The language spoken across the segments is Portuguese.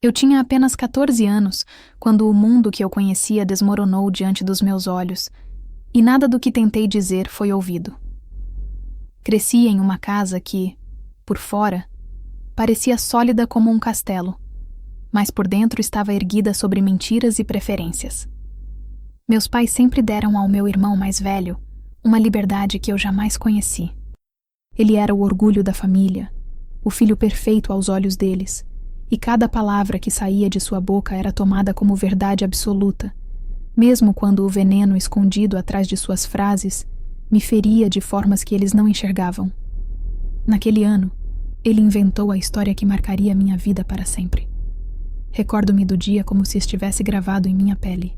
Eu tinha apenas 14 anos quando o mundo que eu conhecia desmoronou diante dos meus olhos, e nada do que tentei dizer foi ouvido. Cresci em uma casa que, por fora, parecia sólida como um castelo, mas por dentro estava erguida sobre mentiras e preferências. Meus pais sempre deram ao meu irmão mais velho uma liberdade que eu jamais conheci. Ele era o orgulho da família, o filho perfeito aos olhos deles, e cada palavra que saía de sua boca era tomada como verdade absoluta, mesmo quando o veneno escondido atrás de suas frases me feria de formas que eles não enxergavam. Naquele ano, ele inventou a história que marcaria minha vida para sempre. Recordo-me do dia como se estivesse gravado em minha pele.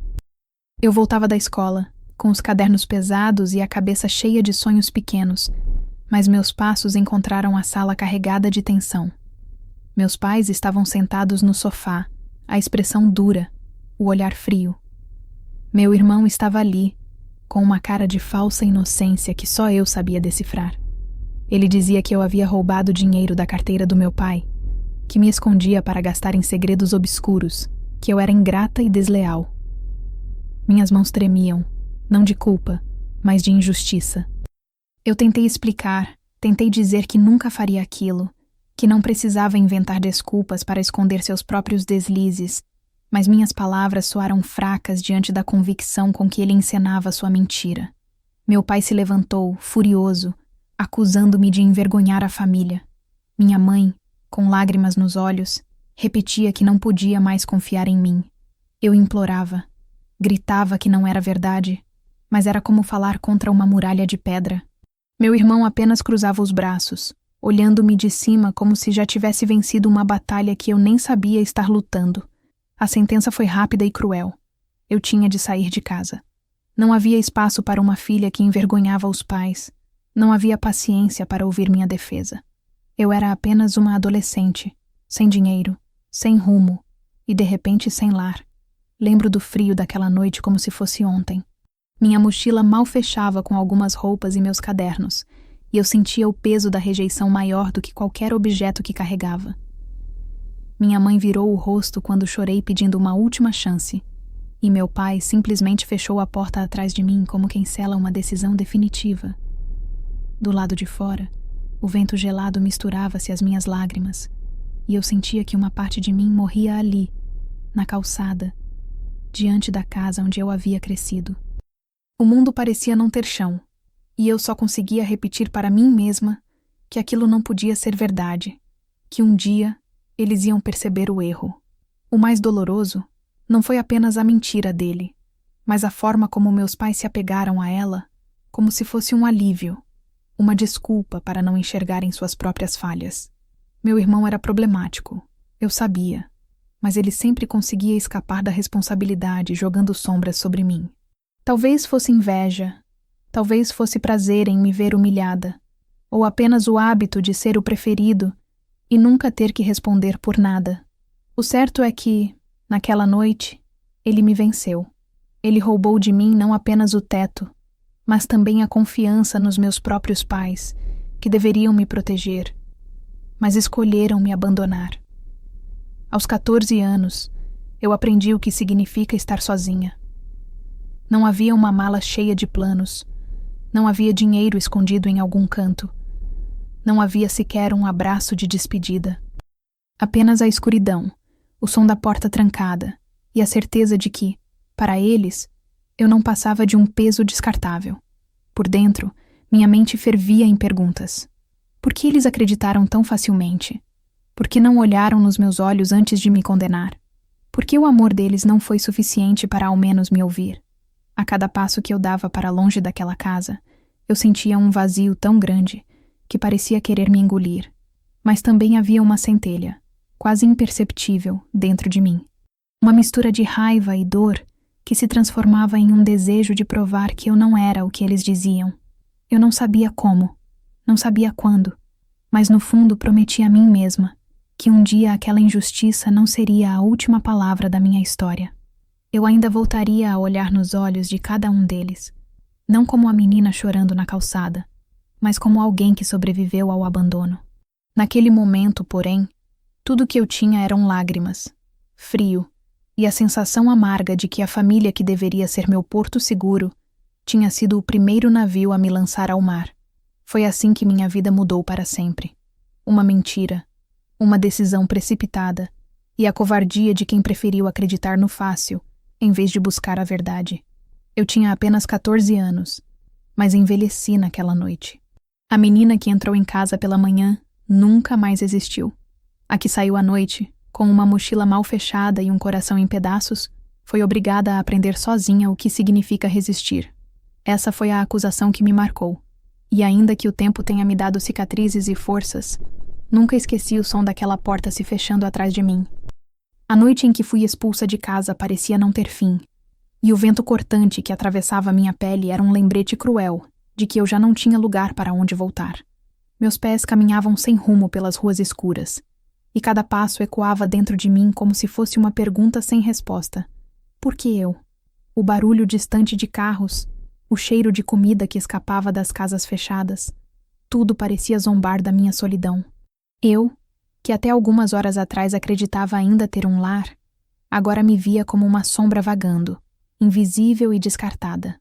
Eu voltava da escola, com os cadernos pesados e a cabeça cheia de sonhos pequenos, mas meus passos encontraram a sala carregada de tensão. Meus pais estavam sentados no sofá, a expressão dura, o olhar frio. Meu irmão estava ali, com uma cara de falsa inocência que só eu sabia decifrar. Ele dizia que eu havia roubado dinheiro da carteira do meu pai, que me escondia para gastar em segredos obscuros, que eu era ingrata e desleal. Minhas mãos tremiam, não de culpa, mas de injustiça. Eu tentei explicar, tentei dizer que nunca faria aquilo, que não precisava inventar desculpas para esconder seus próprios deslizes, mas minhas palavras soaram fracas diante da convicção com que ele encenava sua mentira. Meu pai se levantou, furioso, acusando-me de envergonhar a família. Minha mãe, com lágrimas nos olhos, repetia que não podia mais confiar em mim. Eu implorava, gritava que não era verdade, mas era como falar contra uma muralha de pedra. Meu irmão apenas cruzava os braços, olhando-me de cima como se já tivesse vencido uma batalha que eu nem sabia estar lutando. A sentença foi rápida e cruel. Eu tinha de sair de casa. Não havia espaço para uma filha que envergonhava os pais. Não havia paciência para ouvir minha defesa. Eu era apenas uma adolescente, sem dinheiro, sem rumo e, de repente, sem lar. Lembro do frio daquela noite como se fosse ontem. Minha mochila mal fechava com algumas roupas e meus cadernos, e eu sentia o peso da rejeição maior do que qualquer objeto que carregava. Minha mãe virou o rosto quando chorei pedindo uma última chance, e meu pai simplesmente fechou a porta atrás de mim como quem sela uma decisão definitiva. Do lado de fora, o vento gelado misturava-se às minhas lágrimas, e eu sentia que uma parte de mim morria ali, na calçada, diante da casa onde eu havia crescido. O mundo parecia não ter chão, e eu só conseguia repetir para mim mesma que aquilo não podia ser verdade, que um dia eles iam perceber o erro. O mais doloroso não foi apenas a mentira dele, mas a forma como meus pais se apegaram a ela, como se fosse um alívio, uma desculpa para não enxergarem suas próprias falhas. Meu irmão era problemático, eu sabia, mas ele sempre conseguia escapar da responsabilidade jogando sombras sobre mim. Talvez fosse inveja, talvez fosse prazer em me ver humilhada, ou apenas o hábito de ser o preferido e nunca ter que responder por nada. O certo é que, naquela noite, ele me venceu. Ele roubou de mim não apenas o teto, mas também a confiança nos meus próprios pais, que deveriam me proteger, mas escolheram me abandonar. Aos 14 anos, eu aprendi o que significa estar sozinha. Não havia uma mala cheia de planos, não havia dinheiro escondido em algum canto, não havia sequer um abraço de despedida. Apenas a escuridão, o som da porta trancada e a certeza de que, para eles, eu não passava de um peso descartável. Por dentro, minha mente fervia em perguntas. Por que eles acreditaram tão facilmente? Por que não olharam nos meus olhos antes de me condenar? Por que o amor deles não foi suficiente para ao menos me ouvir? A cada passo que eu dava para longe daquela casa, eu sentia um vazio tão grande que parecia querer me engolir. Mas também havia uma centelha, quase imperceptível, dentro de mim. Uma mistura de raiva e dor que se transformava em um desejo de provar que eu não era o que eles diziam. Eu não sabia como, não sabia quando, mas no fundo prometi a mim mesma que um dia aquela injustiça não seria a última palavra da minha história. Eu ainda voltaria a olhar nos olhos de cada um deles, não como a menina chorando na calçada, mas como alguém que sobreviveu ao abandono. Naquele momento, porém, tudo que eu tinha eram lágrimas. frio e a sensação amarga de que a família que deveria ser meu porto seguro tinha sido o primeiro navio a me lançar ao mar. Foi assim que minha vida mudou para sempre. Uma mentira, uma decisão precipitada e a covardia de quem preferiu acreditar no fácil em vez de buscar a verdade. Eu tinha apenas 14 anos, mas envelheci naquela noite. A menina que entrou em casa pela manhã nunca mais existiu. A que saiu à noite, com uma mochila mal fechada e um coração em pedaços, foi obrigada a aprender sozinha o que significa resistir. Essa foi a acusação que me marcou. E ainda que o tempo tenha me dado cicatrizes e forças, nunca esqueci o som daquela porta se fechando atrás de mim. A noite em que fui expulsa de casa parecia não ter fim, e o vento cortante que atravessava minha pele era um lembrete cruel de que eu já não tinha lugar para onde voltar. Meus pés caminhavam sem rumo pelas ruas escuras, e cada passo ecoava dentro de mim como se fosse uma pergunta sem resposta. Por que eu? O barulho distante de carros, o cheiro de comida que escapava das casas fechadas, tudo parecia zombar da minha solidão. Eu, que até algumas horas atrás acreditava ainda ter um lar, agora me via como uma sombra vagando, invisível e descartada.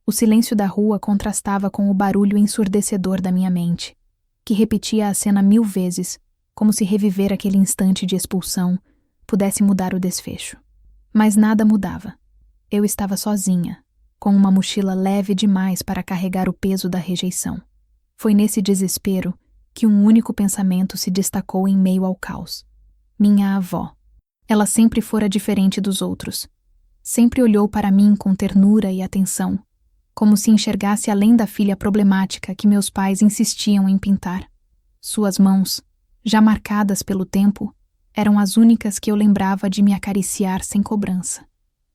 O silêncio da rua contrastava com o barulho ensurdecedor da minha mente, que repetia a cena 1000 vezes, como se reviver aquele instante de expulsão pudesse mudar o desfecho. Mas nada mudava. Eu estava sozinha, com uma mochila leve demais para carregar o peso da rejeição. Foi nesse desespero que um único pensamento se destacou em meio ao caos. Minha avó. Ela sempre fora diferente dos outros. Sempre olhou para mim com ternura e atenção, como se enxergasse além da filha problemática que meus pais insistiam em pintar. Suas mãos, já marcadas pelo tempo, eram as únicas que eu lembrava de me acariciar sem cobrança.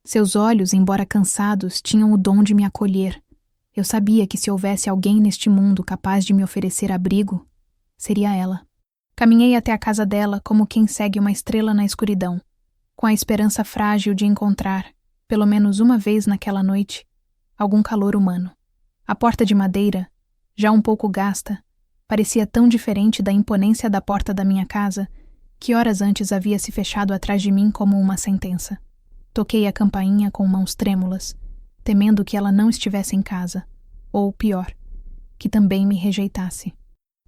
Seus olhos, embora cansados, tinham o dom de me acolher. Eu sabia que se houvesse alguém neste mundo capaz de me oferecer abrigo, seria ela. Caminhei até a casa dela como quem segue uma estrela na escuridão, com a esperança frágil de encontrar, pelo menos uma vez naquela noite, algum calor humano. A porta de madeira, já um pouco gasta, parecia tão diferente da imponência da porta da minha casa que horas antes havia se fechado atrás de mim como uma sentença. Toquei a campainha com mãos trêmulas, temendo que ela não estivesse em casa, ou pior, que também me rejeitasse.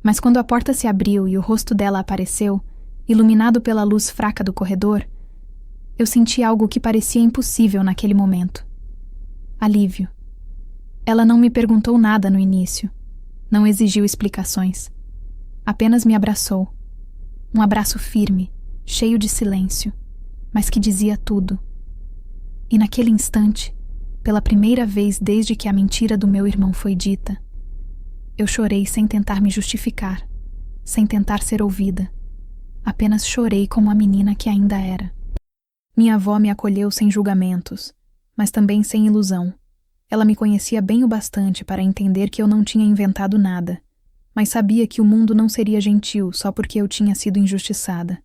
Mas quando a porta se abriu e o rosto dela apareceu, iluminado pela luz fraca do corredor, eu senti algo que parecia impossível naquele momento. Alívio. Ela não me perguntou nada no início, não exigiu explicações. Apenas me abraçou. Um abraço firme, cheio de silêncio, mas que dizia tudo. E naquele instante, pela primeira vez desde que a mentira do meu irmão foi dita, eu chorei sem tentar me justificar, sem tentar ser ouvida. Apenas chorei como a menina que ainda era. Minha avó me acolheu sem julgamentos, mas também sem ilusão. Ela me conhecia bem o bastante para entender que eu não tinha inventado nada, mas sabia que o mundo não seria gentil só porque eu tinha sido injustiçada.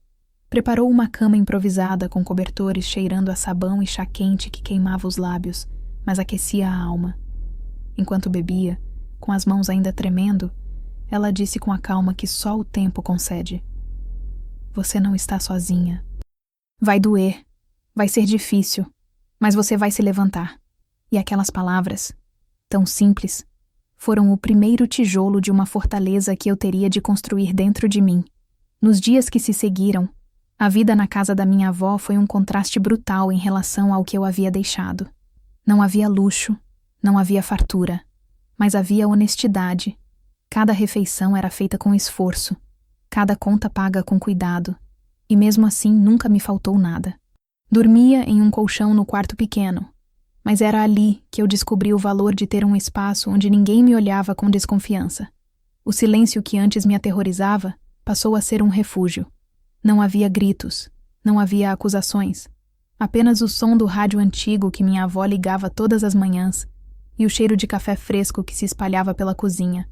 Preparou uma cama improvisada com cobertores cheirando a sabão e chá quente que queimava os lábios, mas aquecia a alma. Enquanto bebia, com as mãos ainda tremendo, ela disse com a calma que só o tempo concede: "Você não está sozinha. Vai doer, vai ser difícil, mas você vai se levantar." E aquelas palavras, tão simples, foram o primeiro tijolo de uma fortaleza que eu teria de construir dentro de mim. Nos dias que se seguiram, a vida na casa da minha avó foi um contraste brutal em relação ao que eu havia deixado. Não havia luxo, não havia fartura, mas havia honestidade. Cada refeição era feita com esforço, cada conta paga com cuidado, e mesmo assim nunca me faltou nada. Dormia em um colchão no quarto pequeno, mas era ali que eu descobri o valor de ter um espaço onde ninguém me olhava com desconfiança. O silêncio que antes me aterrorizava passou a ser um refúgio. Não havia gritos, não havia acusações, apenas o som do rádio antigo que minha avó ligava todas as manhãs e o cheiro de café fresco que se espalhava pela cozinha.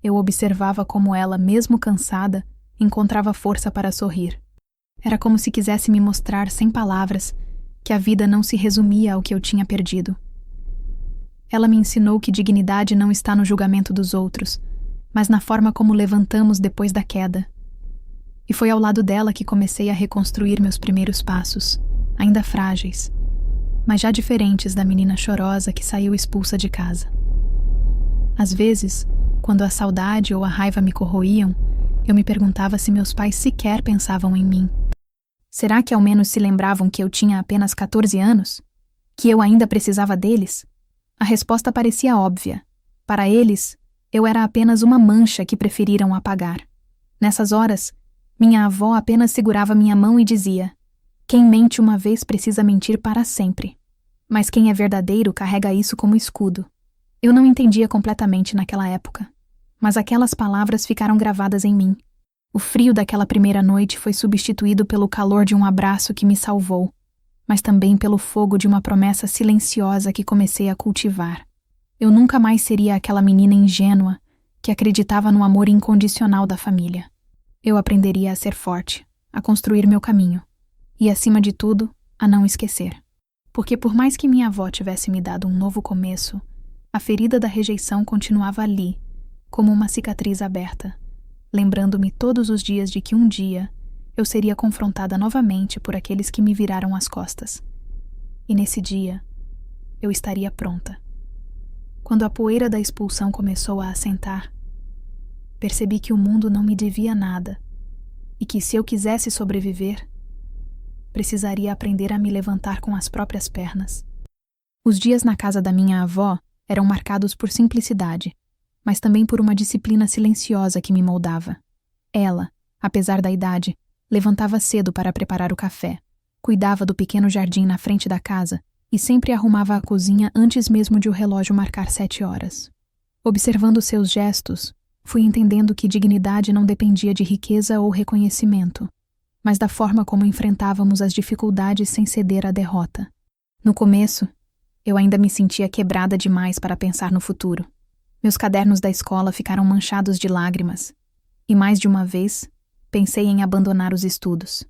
Eu observava como ela, mesmo cansada, encontrava força para sorrir. Era como se quisesse me mostrar, sem palavras, que a vida não se resumia ao que eu tinha perdido. Ela me ensinou que dignidade não está no julgamento dos outros, mas na forma como levantamos depois da queda. E foi ao lado dela que comecei a reconstruir meus primeiros passos. ainda frágeis, mas já diferentes da menina chorosa que saiu expulsa de casa. Às vezes, quando a saudade ou a raiva me corroíam, eu me perguntava se meus pais sequer pensavam em mim. Será que ao menos se lembravam que eu tinha apenas 14 anos? Que eu ainda precisava deles? A resposta parecia óbvia. Para eles, eu era apenas uma mancha que preferiram apagar. Nessas horas, minha avó apenas segurava minha mão e dizia: "Quem mente uma vez precisa mentir para sempre. Mas quem é verdadeiro carrega isso como escudo." Eu não entendia completamente naquela época, mas aquelas palavras ficaram gravadas em mim. O frio daquela primeira noite foi substituído pelo calor de um abraço que me salvou, mas também pelo fogo de uma promessa silenciosa que comecei a cultivar. Eu nunca mais seria aquela menina ingênua que acreditava no amor incondicional da família. Eu aprenderia a ser forte, a construir meu caminho e, acima de tudo, a não esquecer. Porque por mais que minha avó tivesse me dado um novo começo, a ferida da rejeição continuava ali, como uma cicatriz aberta, lembrando-me todos os dias de que um dia eu seria confrontada novamente por aqueles que me viraram as costas. E nesse dia, eu estaria pronta. Quando a poeira da expulsão começou a assentar, percebi que o mundo não me devia nada e que, se eu quisesse sobreviver, precisaria aprender a me levantar com as próprias pernas. Os dias na casa da minha avó eram marcados por simplicidade, mas também por uma disciplina silenciosa que me moldava. Ela, apesar da idade, levantava cedo para preparar o café, cuidava do pequeno jardim na frente da casa e sempre arrumava a cozinha antes mesmo de o relógio marcar 7 horas. Observando seus gestos, fui entendendo que dignidade não dependia de riqueza ou reconhecimento, mas da forma como enfrentávamos as dificuldades sem ceder à derrota. No começo, eu ainda me sentia quebrada demais para pensar no futuro. Meus cadernos da escola ficaram manchados de lágrimas, e mais de uma vez pensei em abandonar os estudos.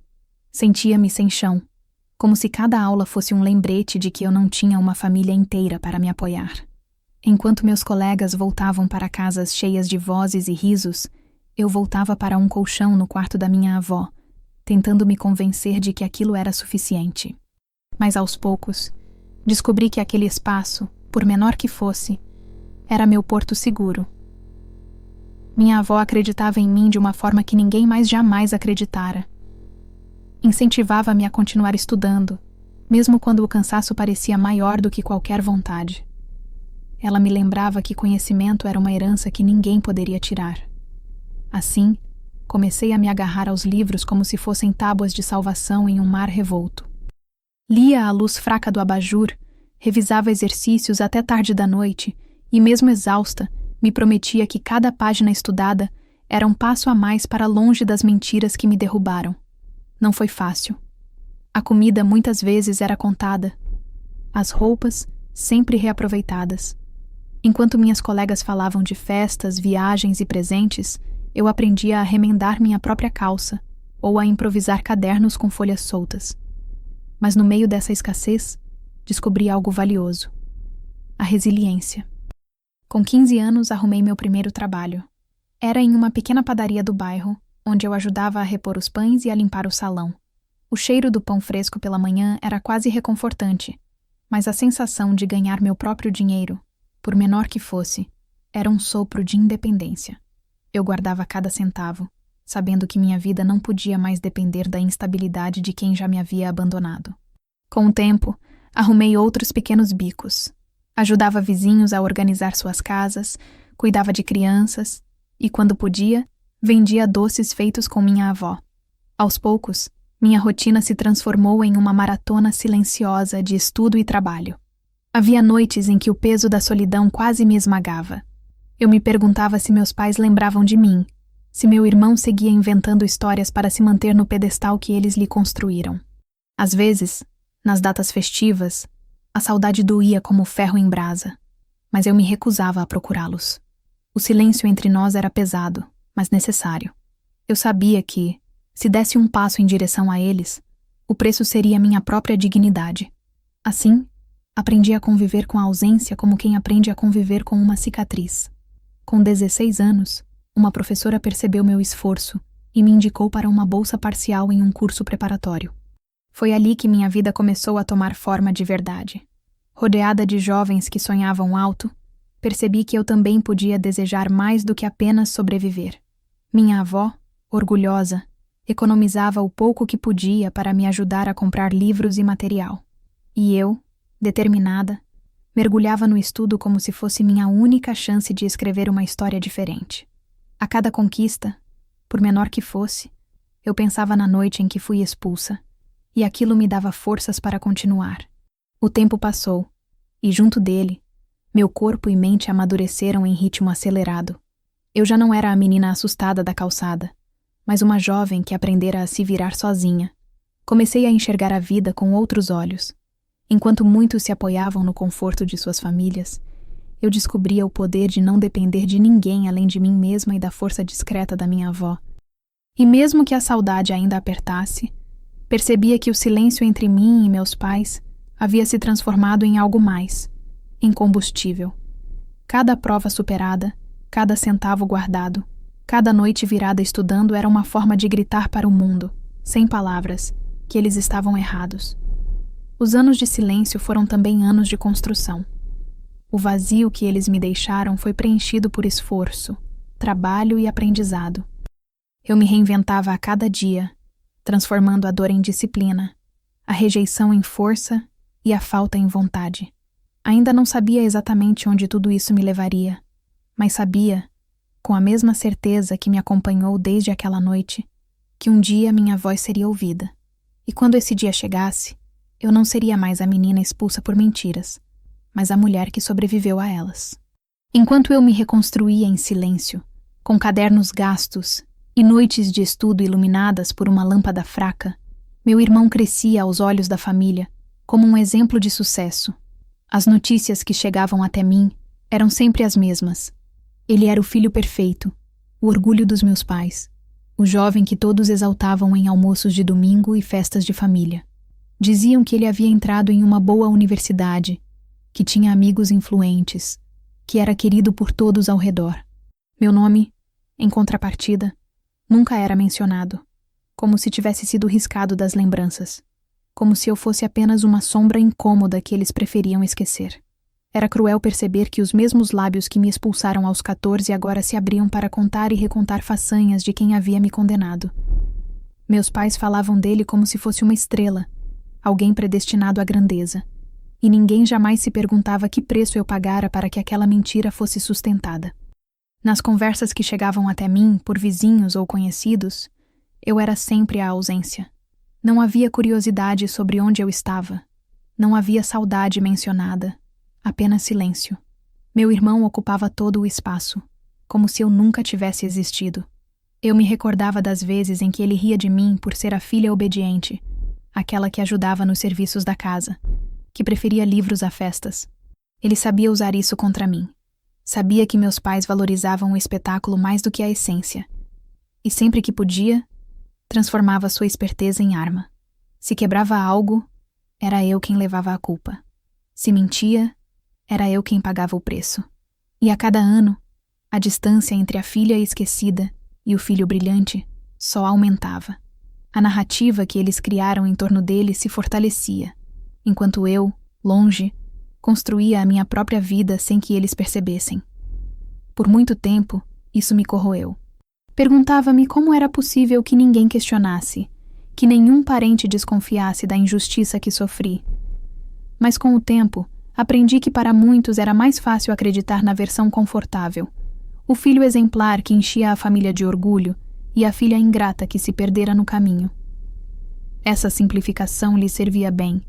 Sentia-me sem chão, como se cada aula fosse um lembrete de que eu não tinha uma família inteira para me apoiar. Enquanto meus colegas voltavam para casas cheias de vozes e risos, eu voltava para um colchão no quarto da minha avó, tentando me convencer de que aquilo era suficiente. Mas aos poucos, descobri que aquele espaço, por menor que fosse, era meu porto seguro. Minha avó acreditava em mim de uma forma que ninguém mais jamais acreditara. Incentivava-me a continuar estudando, mesmo quando o cansaço parecia maior do que qualquer vontade. Ela me lembrava que conhecimento era uma herança que ninguém poderia tirar. Assim, comecei a me agarrar aos livros como se fossem tábuas de salvação em um mar revolto. Lia à luz fraca do abajur, revisava exercícios até tarde da noite e, mesmo exausta, me prometia que cada página estudada era um passo a mais para longe das mentiras que me derrubaram. Não foi fácil. A comida muitas vezes era contada. As roupas, sempre reaproveitadas. Enquanto minhas colegas falavam de festas, viagens e presentes, eu aprendia a remendar minha própria calça ou a improvisar cadernos com folhas soltas. Mas no meio dessa escassez, descobri algo valioso: a resiliência. Com 15 anos, arrumei meu primeiro trabalho. Era em uma pequena padaria do bairro, onde eu ajudava a repor os pães e a limpar o salão. O cheiro do pão fresco pela manhã era quase reconfortante, mas a sensação de ganhar meu próprio dinheiro, por menor que fosse, era um sopro de independência. Eu guardava cada centavo, sabendo que minha vida não podia mais depender da instabilidade de quem já me havia abandonado. Com o tempo, arrumei outros pequenos bicos. Ajudava vizinhos a organizar suas casas, cuidava de crianças e, quando podia, vendia doces feitos com minha avó. Aos poucos, minha rotina se transformou em uma maratona silenciosa de estudo e trabalho. Havia noites em que o peso da solidão quase me esmagava. Eu me perguntava se meus pais lembravam de mim, se meu irmão seguia inventando histórias para se manter no pedestal que eles lhe construíram. Às vezes, nas datas festivas, a saudade doía como ferro em brasa, mas eu me recusava a procurá-los. O silêncio entre nós era pesado, mas necessário. Eu sabia que, se desse um passo em direção a eles, o preço seria minha própria dignidade. Assim, aprendi a conviver com a ausência como quem aprende a conviver com uma cicatriz. Com 16 anos, uma professora percebeu meu esforço e me indicou para uma bolsa parcial em um curso preparatório. Foi ali que minha vida começou a tomar forma de verdade. Rodeada de jovens que sonhavam alto, percebi que eu também podia desejar mais do que apenas sobreviver. Minha avó, orgulhosa, economizava o pouco que podia para me ajudar a comprar livros e material. E eu, determinada, mergulhava no estudo como se fosse minha única chance de escrever uma história diferente. A cada conquista, por menor que fosse, eu pensava na noite em que fui expulsa, e aquilo me dava forças para continuar. O tempo passou, e junto dele, meu corpo e mente amadureceram em ritmo acelerado. Eu já não era a menina assustada da calçada, mas uma jovem que aprendera a se virar sozinha. Comecei a enxergar a vida com outros olhos. Enquanto muitos se apoiavam no conforto de suas famílias, eu descobria o poder de não depender de ninguém além de mim mesma e da força discreta da minha avó. E mesmo que a saudade ainda apertasse, percebia que o silêncio entre mim e meus pais havia se transformado em algo mais, em combustível. Cada prova superada, cada centavo guardado, cada noite virada estudando era uma forma de gritar para o mundo, sem palavras, que eles estavam errados. Os anos de silêncio foram também anos de construção. O vazio que eles me deixaram foi preenchido por esforço, trabalho e aprendizado. Eu me reinventava a cada dia, transformando a dor em disciplina, a rejeição em força e a falta em vontade. Ainda não sabia exatamente onde tudo isso me levaria, mas sabia, com a mesma certeza que me acompanhou desde aquela noite, que um dia minha voz seria ouvida. E quando esse dia chegasse, eu não seria mais a menina expulsa por mentiras, mas a mulher que sobreviveu a elas. Enquanto eu me reconstruía em silêncio, com cadernos gastos e noites de estudo iluminadas por uma lâmpada fraca, meu irmão crescia aos olhos da família como um exemplo de sucesso. As notícias que chegavam até mim eram sempre as mesmas. Ele era o filho perfeito, o orgulho dos meus pais, o jovem que todos exaltavam em almoços de domingo e festas de família. Diziam que ele havia entrado em uma boa universidade, que tinha amigos influentes, que era querido por todos ao redor. Meu nome, em contrapartida, nunca era mencionado, como se tivesse sido riscado das lembranças, como se eu fosse apenas uma sombra incômoda que eles preferiam esquecer. Era cruel perceber que os mesmos lábios que me expulsaram aos 14 agora se abriam para contar e recontar façanhas de quem havia me condenado. Meus pais falavam dele como se fosse uma estrela, alguém predestinado à grandeza, e ninguém jamais se perguntava que preço eu pagara para que aquela mentira fosse sustentada. Nas conversas que chegavam até mim, por vizinhos ou conhecidos, eu era sempre a ausência. Não havia curiosidade sobre onde eu estava. Não havia saudade mencionada, apenas silêncio. Meu irmão ocupava todo o espaço, como se eu nunca tivesse existido. Eu me recordava das vezes em que ele ria de mim por ser a filha obediente, aquela que ajudava nos serviços da casa, que preferia livros a festas. Ele sabia usar isso contra mim. Sabia que meus pais valorizavam o espetáculo mais do que a essência. E sempre que podia, transformava sua esperteza em arma. Se quebrava algo, era eu quem levava a culpa. Se mentia, era eu quem pagava o preço. E a cada ano, a distância entre a filha esquecida e o filho brilhante só aumentava. A narrativa que eles criaram em torno dele se fortalecia, enquanto eu, longe, construía a minha própria vida sem que eles percebessem. Por muito tempo, isso me corroeu. Perguntava-me como era possível que ninguém questionasse, que nenhum parente desconfiasse da injustiça que sofri. Mas com o tempo, aprendi que para muitos era mais fácil acreditar na versão confortável, o filho exemplar que enchia a família de orgulho e a filha ingrata que se perdera no caminho. Essa simplificação lhe servia bem,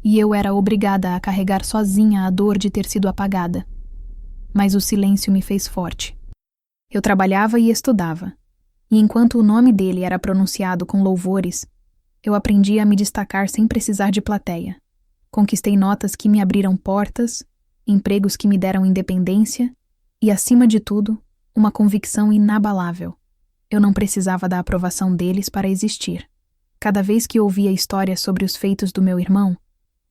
e eu era obrigada a carregar sozinha a dor de ter sido apagada. Mas o silêncio me fez forte. Eu trabalhava e estudava, e enquanto o nome dele era pronunciado com louvores, eu aprendi a me destacar sem precisar de plateia. Conquistei notas que me abriram portas, empregos que me deram independência e, acima de tudo, uma convicção inabalável. Eu não precisava da aprovação deles para existir. Cada vez que ouvia histórias sobre os feitos do meu irmão,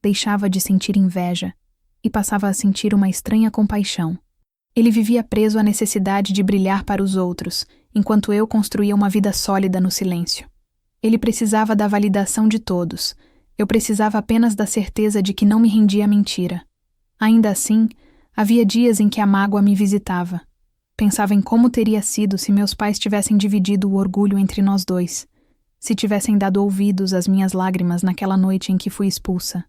deixava de sentir inveja e passava a sentir uma estranha compaixão. Ele vivia preso à necessidade de brilhar para os outros, enquanto eu construía uma vida sólida no silêncio. Ele precisava da validação de todos. Eu precisava apenas da certeza de que não me rendia à mentira. Ainda assim, havia dias em que a mágoa me visitava. Pensava em como teria sido se meus pais tivessem dividido o orgulho entre nós dois, se tivessem dado ouvidos às minhas lágrimas naquela noite em que fui expulsa.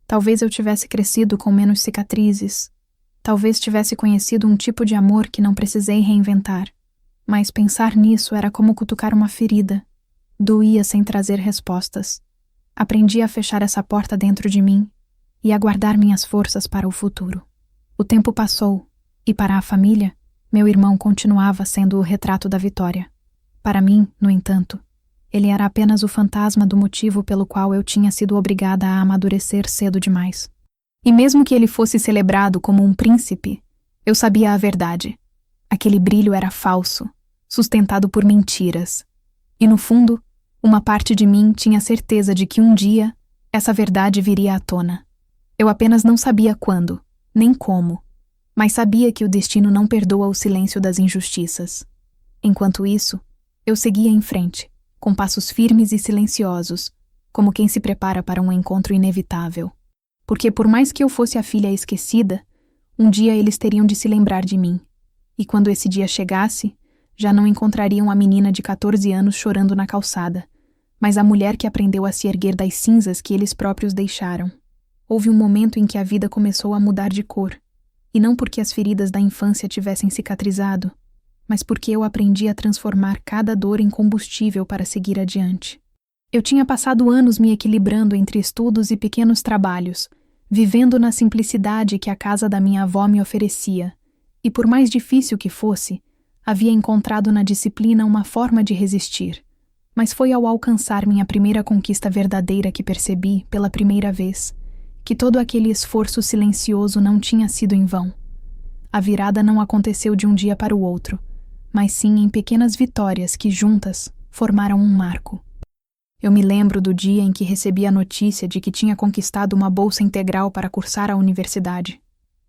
Talvez eu tivesse crescido com menos cicatrizes. Talvez tivesse conhecido um tipo de amor que não precisei reinventar. Mas pensar nisso era como cutucar uma ferida. Doía sem trazer respostas. Aprendi a fechar essa porta dentro de mim e a guardar minhas forças para o futuro. O tempo passou, e para a família, meu irmão continuava sendo o retrato da vitória. Para mim, no entanto, ele era apenas o fantasma do motivo pelo qual eu tinha sido obrigada a amadurecer cedo demais. E mesmo que ele fosse celebrado como um príncipe, eu sabia a verdade. Aquele brilho era falso, sustentado por mentiras. E no fundo, uma parte de mim tinha certeza de que um dia essa verdade viria à tona. Eu apenas não sabia quando, nem como, mas sabia que o destino não perdoa o silêncio das injustiças. Enquanto isso, eu seguia em frente, com passos firmes e silenciosos, como quem se prepara para um encontro inevitável. Porque por mais que eu fosse a filha esquecida, um dia eles teriam de se lembrar de mim. E quando esse dia chegasse, já não encontrariam a menina de 14 anos chorando na calçada, mas a mulher que aprendeu a se erguer das cinzas que eles próprios deixaram. Houve um momento em que a vida começou a mudar de cor, e não porque as feridas da infância tivessem cicatrizado, mas porque eu aprendi a transformar cada dor em combustível para seguir adiante. Eu tinha passado anos me equilibrando entre estudos e pequenos trabalhos, vivendo na simplicidade que a casa da minha avó me oferecia, e por mais difícil que fosse, havia encontrado na disciplina uma forma de resistir. Mas foi ao alcançar minha primeira conquista verdadeira que percebi, pela primeira vez, que todo aquele esforço silencioso não tinha sido em vão. A virada não aconteceu de um dia para o outro, mas sim em pequenas vitórias que, juntas, formaram um marco. Eu me lembro do dia em que recebi a notícia de que tinha conquistado uma bolsa integral para cursar a universidade.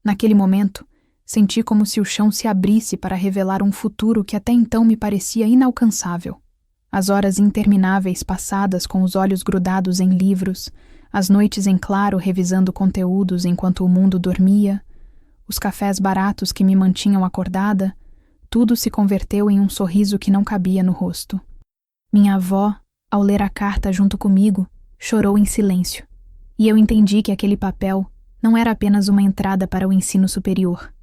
Naquele momento, senti como se o chão se abrisse para revelar um futuro que até então me parecia inalcançável. As horas intermináveis passadas com os olhos grudados em livros, as noites em claro revisando conteúdos enquanto o mundo dormia, os cafés baratos que me mantinham acordada, tudo se converteu em um sorriso que não cabia no rosto. Minha avó, ao ler a carta junto comigo, chorou em silêncio, e eu entendi que aquele papel não era apenas uma entrada para o ensino superior,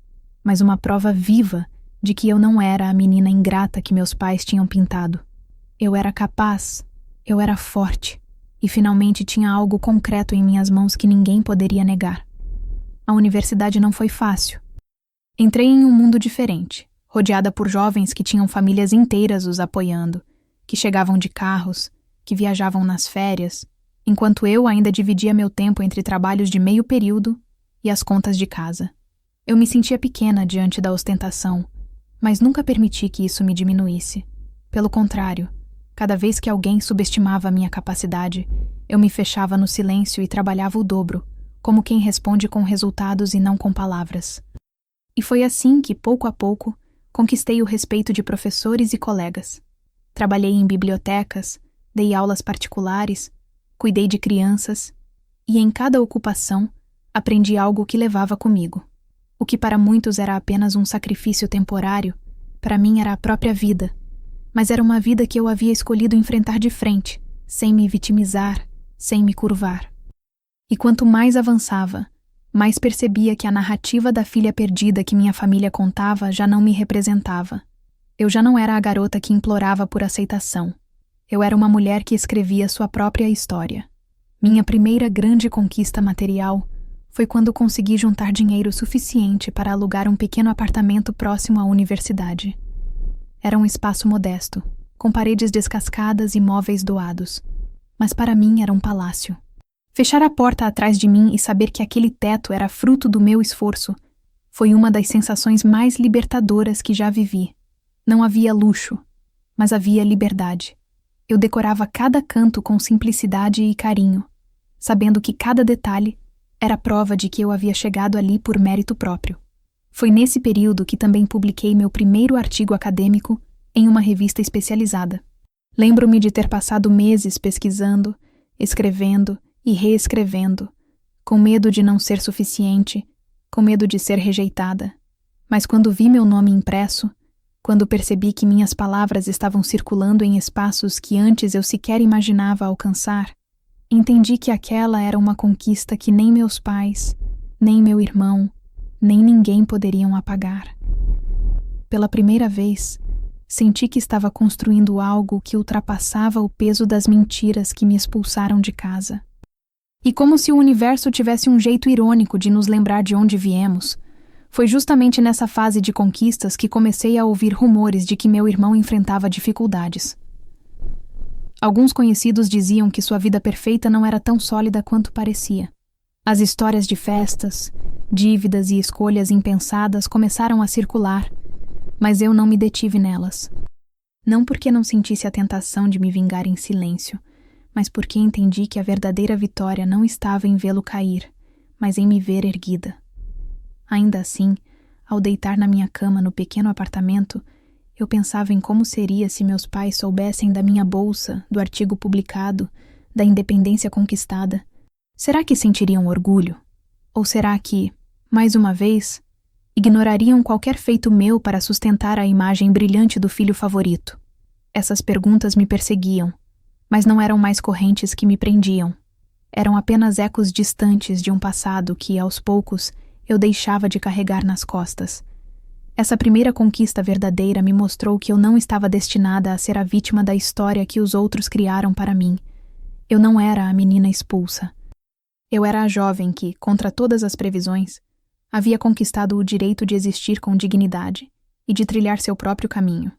mas uma prova viva de que eu não era a menina ingrata que meus pais tinham pintado. Eu era capaz, eu era forte, e finalmente tinha algo concreto em minhas mãos que ninguém poderia negar. A universidade não foi fácil. Entrei em um mundo diferente, rodeada por jovens que tinham famílias inteiras os apoiando, que chegavam de carros, que viajavam nas férias, enquanto eu ainda dividia meu tempo entre trabalhos de meio período e as contas de casa. Eu me sentia pequena diante da ostentação, mas nunca permiti que isso me diminuísse. Pelo contrário, cada vez que alguém subestimava a minha capacidade, eu me fechava no silêncio e trabalhava o dobro, como quem responde com resultados e não com palavras. E foi assim que, pouco a pouco, conquistei o respeito de professores e colegas. Trabalhei em bibliotecas, dei aulas particulares, cuidei de crianças, e em cada ocupação aprendi algo que levava comigo. O que para muitos era apenas um sacrifício temporário, para mim era a própria vida, mas era uma vida que eu havia escolhido enfrentar de frente, sem me vitimizar, sem me curvar. E quanto mais avançava, mais percebia que a narrativa da filha perdida que minha família contava já não me representava. Eu já não era a garota que implorava por aceitação. Eu era uma mulher que escrevia sua própria história. Minha primeira grande conquista material foi quando consegui juntar dinheiro suficiente para alugar um pequeno apartamento próximo à universidade. Era um espaço modesto, com paredes descascadas e móveis doados. Mas para mim era um palácio. Fechar a porta atrás de mim e saber que aquele teto era fruto do meu esforço foi uma das sensações mais libertadoras que já vivi. Não havia luxo, mas havia liberdade. Eu decorava cada canto com simplicidade e carinho, sabendo que cada detalhe era prova de que eu havia chegado ali por mérito próprio. Foi nesse período que também publiquei meu primeiro artigo acadêmico em uma revista especializada. Lembro-me de ter passado meses pesquisando, escrevendo e reescrevendo, com medo de não ser suficiente, com medo de ser rejeitada. Mas quando vi meu nome impresso, quando percebi que minhas palavras estavam circulando em espaços que antes eu sequer imaginava alcançar, entendi que aquela era uma conquista que nem meus pais, nem meu irmão, nem ninguém poderiam apagar. Pela primeira vez, senti que estava construindo algo que ultrapassava o peso das mentiras que me expulsaram de casa. E como se o universo tivesse um jeito irônico de nos lembrar de onde viemos, foi justamente nessa fase de conquistas que comecei a ouvir rumores de que meu irmão enfrentava dificuldades. Alguns conhecidos diziam que sua vida perfeita não era tão sólida quanto parecia. As histórias de festas, dívidas e escolhas impensadas começaram a circular, mas eu não me detive nelas. Não porque não sentisse a tentação de me vingar em silêncio, mas porque entendi que a verdadeira vitória não estava em vê-lo cair, mas em me ver erguida. Ainda assim, ao deitar na minha cama no pequeno apartamento, eu pensava em como seria se meus pais soubessem da minha bolsa, do artigo publicado, da independência conquistada. Será que sentiriam orgulho? Ou será que, mais uma vez, ignorariam qualquer feito meu para sustentar a imagem brilhante do filho favorito? Essas perguntas me perseguiam, mas não eram mais correntes que me prendiam. Eram apenas ecos distantes de um passado que, aos poucos, eu deixava de carregar nas costas. Essa primeira conquista verdadeira me mostrou que eu não estava destinada a ser a vítima da história que os outros criaram para mim. Eu não era a menina expulsa. Eu era a jovem que, contra todas as previsões, havia conquistado o direito de existir com dignidade e de trilhar seu próprio caminho.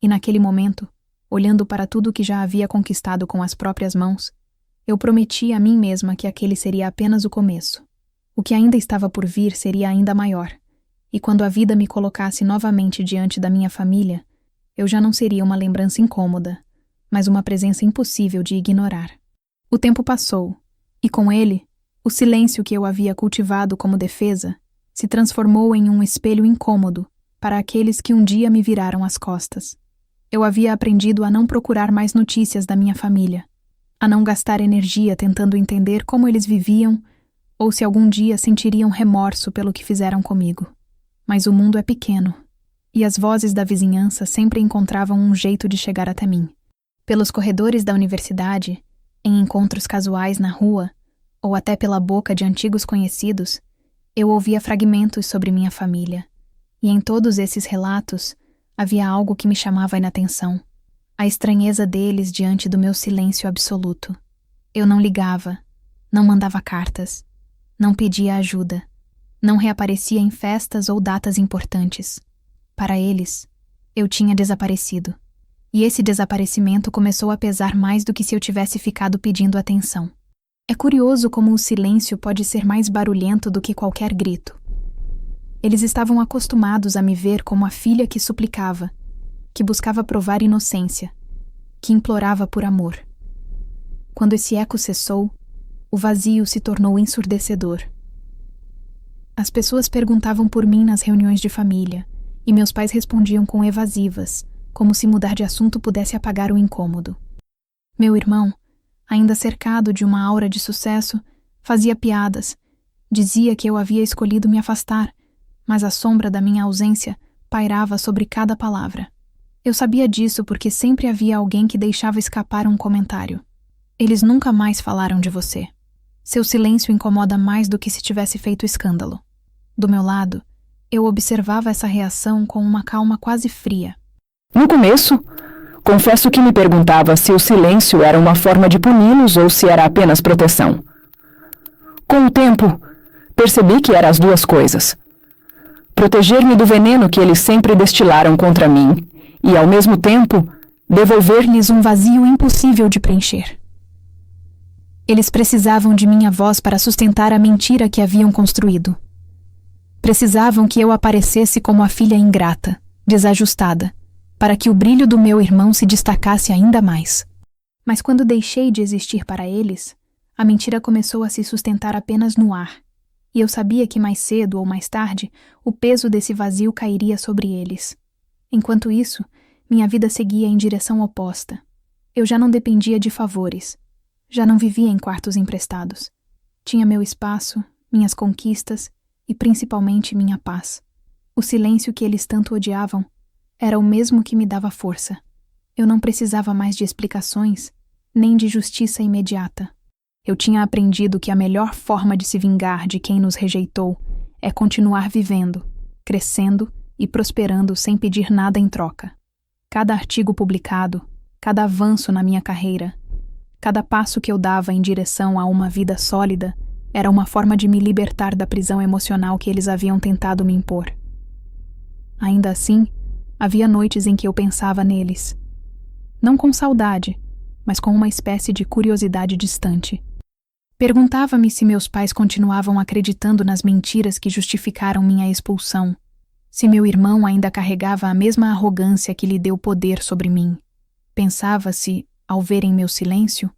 E naquele momento, olhando para tudo o que já havia conquistado com as próprias mãos, eu prometi a mim mesma que aquele seria apenas o começo. O que ainda estava por vir seria ainda maior. E quando a vida me colocasse novamente diante da minha família, eu já não seria uma lembrança incômoda, mas uma presença impossível de ignorar. O tempo passou, e com ele, o silêncio que eu havia cultivado como defesa se transformou em um espelho incômodo para aqueles que um dia me viraram as costas. Eu havia aprendido a não procurar mais notícias da minha família, a não gastar energia tentando entender como eles viviam ou se algum dia sentiriam remorso pelo que fizeram comigo. Mas o mundo é pequeno, e as vozes da vizinhança sempre encontravam um jeito de chegar até mim. Pelos corredores da universidade, em encontros casuais na rua, ou até pela boca de antigos conhecidos, eu ouvia fragmentos sobre minha família. E em todos esses relatos, havia algo que me chamava a atenção: a estranheza deles diante do meu silêncio absoluto. Eu não ligava, não mandava cartas, não pedia ajuda. Não reaparecia em festas ou datas importantes. Para eles, eu tinha desaparecido. E esse desaparecimento começou a pesar mais do que se eu tivesse ficado pedindo atenção. É curioso como o silêncio pode ser mais barulhento do que qualquer grito. Eles estavam acostumados a me ver como a filha que suplicava, que buscava provar inocência, que implorava por amor. Quando esse eco cessou, o vazio se tornou ensurdecedor. As pessoas perguntavam por mim nas reuniões de família, e meus pais respondiam com evasivas, como se mudar de assunto pudesse apagar o incômodo. Meu irmão, ainda cercado de uma aura de sucesso, fazia piadas, dizia que eu havia escolhido me afastar, mas a sombra da minha ausência pairava sobre cada palavra. Eu sabia disso porque sempre havia alguém que deixava escapar um comentário. Eles nunca mais falaram de você. Seu silêncio incomoda mais do que se tivesse feito escândalo. Do meu lado, eu observava essa reação com uma calma quase fria. No começo, confesso que me perguntava se o silêncio era uma forma de puni-los ou se era apenas proteção. Com o tempo, percebi que eram as duas coisas. Proteger-me do veneno que eles sempre destilaram contra mim e, ao mesmo tempo, devolver-lhes um vazio impossível de preencher. Eles precisavam de minha voz para sustentar a mentira que haviam construído. Precisavam que eu aparecesse como a filha ingrata, desajustada, para que o brilho do meu irmão se destacasse ainda mais. Mas quando deixei de existir para eles, a mentira começou a se sustentar apenas no ar, e eu sabia que mais cedo ou mais tarde o peso desse vazio cairia sobre eles. Enquanto isso, minha vida seguia em direção oposta. Eu já não dependia de favores. Já não vivia em quartos emprestados. Tinha meu espaço, minhas conquistas e principalmente minha paz. O silêncio que eles tanto odiavam era o mesmo que me dava força. Eu não precisava mais de explicações, nem de justiça imediata. Eu tinha aprendido que a melhor forma de se vingar de quem nos rejeitou é continuar vivendo, crescendo e prosperando sem pedir nada em troca. Cada artigo publicado, cada avanço na minha carreira, cada passo que eu dava em direção a uma vida sólida era uma forma de me libertar da prisão emocional que eles haviam tentado me impor. Ainda assim, havia noites em que eu pensava neles. Não com saudade, mas com uma espécie de curiosidade distante. Perguntava-me se meus pais continuavam acreditando nas mentiras que justificaram minha expulsão, se meu irmão ainda carregava a mesma arrogância que lhe deu poder sobre mim. Pensava se, ao verem meu silêncio,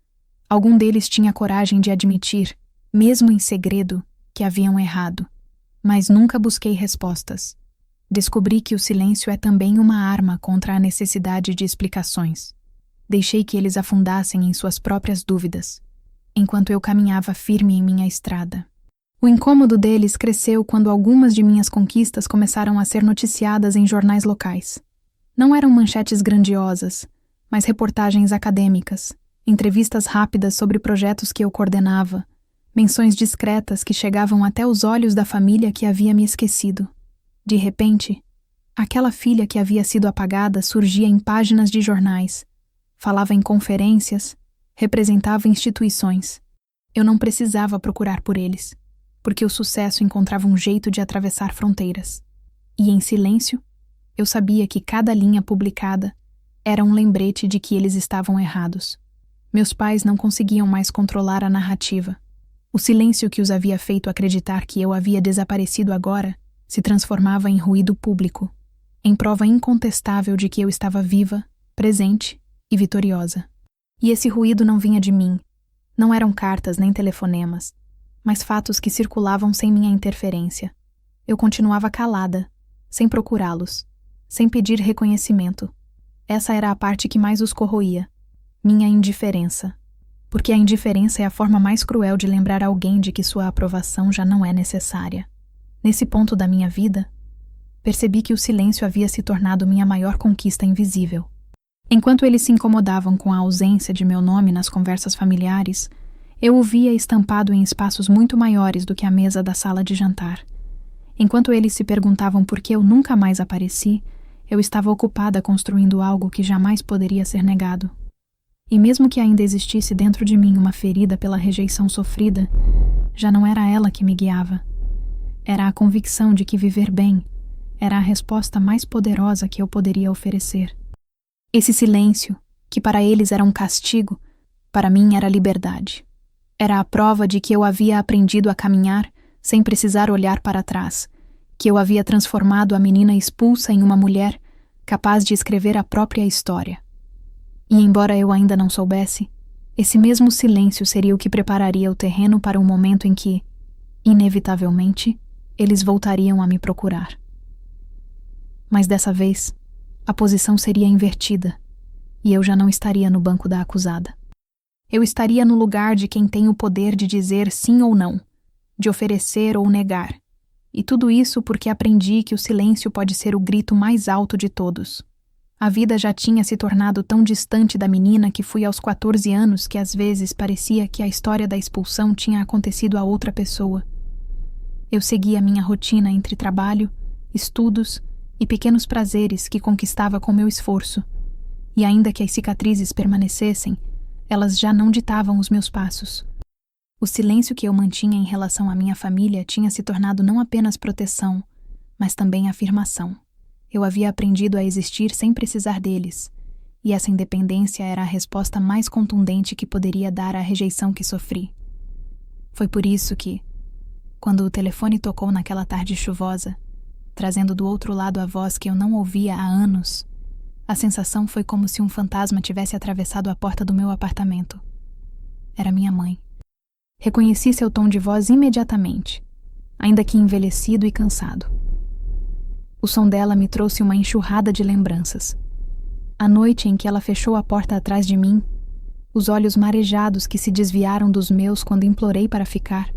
algum deles tinha coragem de admitir, mesmo em segredo, que haviam errado. Mas nunca busquei respostas. Descobri que o silêncio é também uma arma contra a necessidade de explicações. Deixei que eles afundassem em suas próprias dúvidas, enquanto eu caminhava firme em minha estrada. O incômodo deles cresceu quando algumas de minhas conquistas começaram a ser noticiadas em jornais locais. Não eram manchetes grandiosas, mas reportagens acadêmicas, entrevistas rápidas sobre projetos que eu coordenava, menções discretas que chegavam até os olhos da família que havia me esquecido. De repente, aquela filha que havia sido apagada surgia em páginas de jornais, falava em conferências, representava instituições. Eu não precisava procurar por eles, porque o sucesso encontrava um jeito de atravessar fronteiras. E em silêncio, eu sabia que cada linha publicada era um lembrete de que eles estavam errados. Meus pais não conseguiam mais controlar a narrativa. O silêncio que os havia feito acreditar que eu havia desaparecido agora se transformava em ruído público, em prova incontestável de que eu estava viva, presente e vitoriosa. E esse ruído não vinha de mim. Não eram cartas nem telefonemas, mas fatos que circulavam sem minha interferência. Eu continuava calada, sem procurá-los, sem pedir reconhecimento. Essa era a parte que mais os corroía, minha indiferença. Porque a indiferença é a forma mais cruel de lembrar alguém de que sua aprovação já não é necessária. Nesse ponto da minha vida, percebi que o silêncio havia se tornado minha maior conquista invisível. Enquanto eles se incomodavam com a ausência de meu nome nas conversas familiares, eu o via estampado em espaços muito maiores do que a mesa da sala de jantar. Enquanto eles se perguntavam por que eu nunca mais apareci, eu estava ocupada construindo algo que jamais poderia ser negado. E mesmo que ainda existisse dentro de mim uma ferida pela rejeição sofrida, já não era ela que me guiava. Era a convicção de que viver bem era a resposta mais poderosa que eu poderia oferecer. Esse silêncio, que para eles era um castigo, para mim era liberdade. Era a prova de que eu havia aprendido a caminhar sem precisar olhar para trás, que eu havia transformado a menina expulsa em uma mulher capaz de escrever a própria história. E embora eu ainda não soubesse, esse mesmo silêncio seria o que prepararia o terreno para um momento em que, inevitavelmente, eles voltariam a me procurar. Mas dessa vez, a posição seria invertida, e eu já não estaria no banco da acusada. Eu estaria no lugar de quem tem o poder de dizer sim ou não, de oferecer ou negar, e tudo isso porque aprendi que o silêncio pode ser o grito mais alto de todos. A vida já tinha se tornado tão distante da menina que fui aos 14 anos que às vezes parecia que a história da expulsão tinha acontecido a outra pessoa. Eu seguia minha rotina entre trabalho, estudos e pequenos prazeres que conquistava com meu esforço, e ainda que as cicatrizes permanecessem, elas já não ditavam os meus passos. O silêncio que eu mantinha em relação à minha família tinha se tornado não apenas proteção, mas também afirmação. Eu havia aprendido a existir sem precisar deles, e essa independência era a resposta mais contundente que poderia dar à rejeição que sofri. Foi por isso que, quando o telefone tocou naquela tarde chuvosa, trazendo do outro lado a voz que eu não ouvia há anos, a sensação foi como se um fantasma tivesse atravessado a porta do meu apartamento. Era minha mãe. Reconheci seu tom de voz imediatamente, ainda que envelhecido e cansado. O som dela me trouxe uma enxurrada de lembranças. A noite em que ela fechou a porta atrás de mim, os olhos marejados que se desviaram dos meus quando implorei para ficar,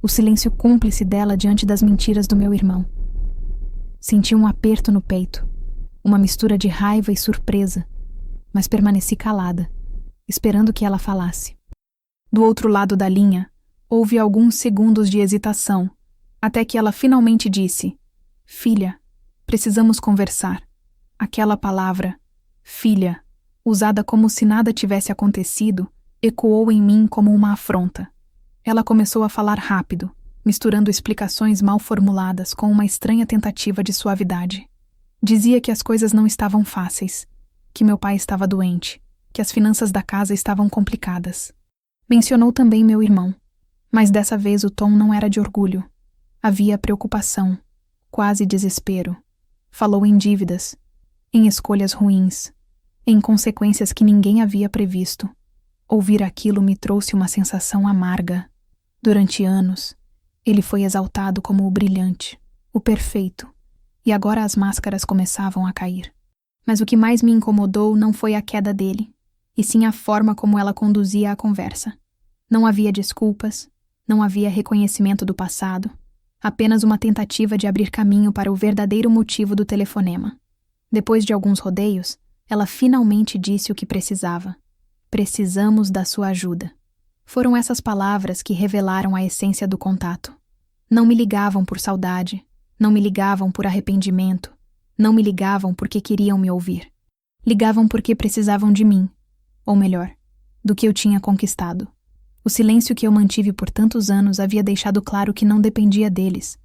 o silêncio cúmplice dela diante das mentiras do meu irmão. Senti um aperto no peito, uma mistura de raiva e surpresa, mas permaneci calada, esperando que ela falasse. Do outro lado da linha, houve alguns segundos de hesitação, até que ela finalmente disse: "Filha, precisamos conversar." Aquela palavra, filha, usada como se nada tivesse acontecido, ecoou em mim como uma afronta. Ela começou a falar rápido, misturando explicações mal formuladas com uma estranha tentativa de suavidade. Dizia que as coisas não estavam fáceis, que meu pai estava doente, que as finanças da casa estavam complicadas. Mencionou também meu irmão, mas dessa vez o tom não era de orgulho. Havia preocupação, quase desespero. Falou em dívidas, em escolhas ruins, em consequências que ninguém havia previsto. Ouvir aquilo me trouxe uma sensação amarga. Durante anos, ele foi exaltado como o brilhante, o perfeito, e agora as máscaras começavam a cair. Mas o que mais me incomodou não foi a queda dele, e sim a forma como ela conduzia a conversa. Não havia desculpas, não havia reconhecimento do passado, apenas uma tentativa de abrir caminho para o verdadeiro motivo do telefonema. Depois de alguns rodeios, ela finalmente disse o que precisava. "Precisamos da sua ajuda." Foram essas palavras que revelaram a essência do contato. Não me ligavam por saudade, não me ligavam por arrependimento, não me ligavam porque queriam me ouvir. Ligavam porque precisavam de mim, ou melhor, do que eu tinha conquistado. O silêncio que eu mantive por tantos anos havia deixado claro que não dependia deles,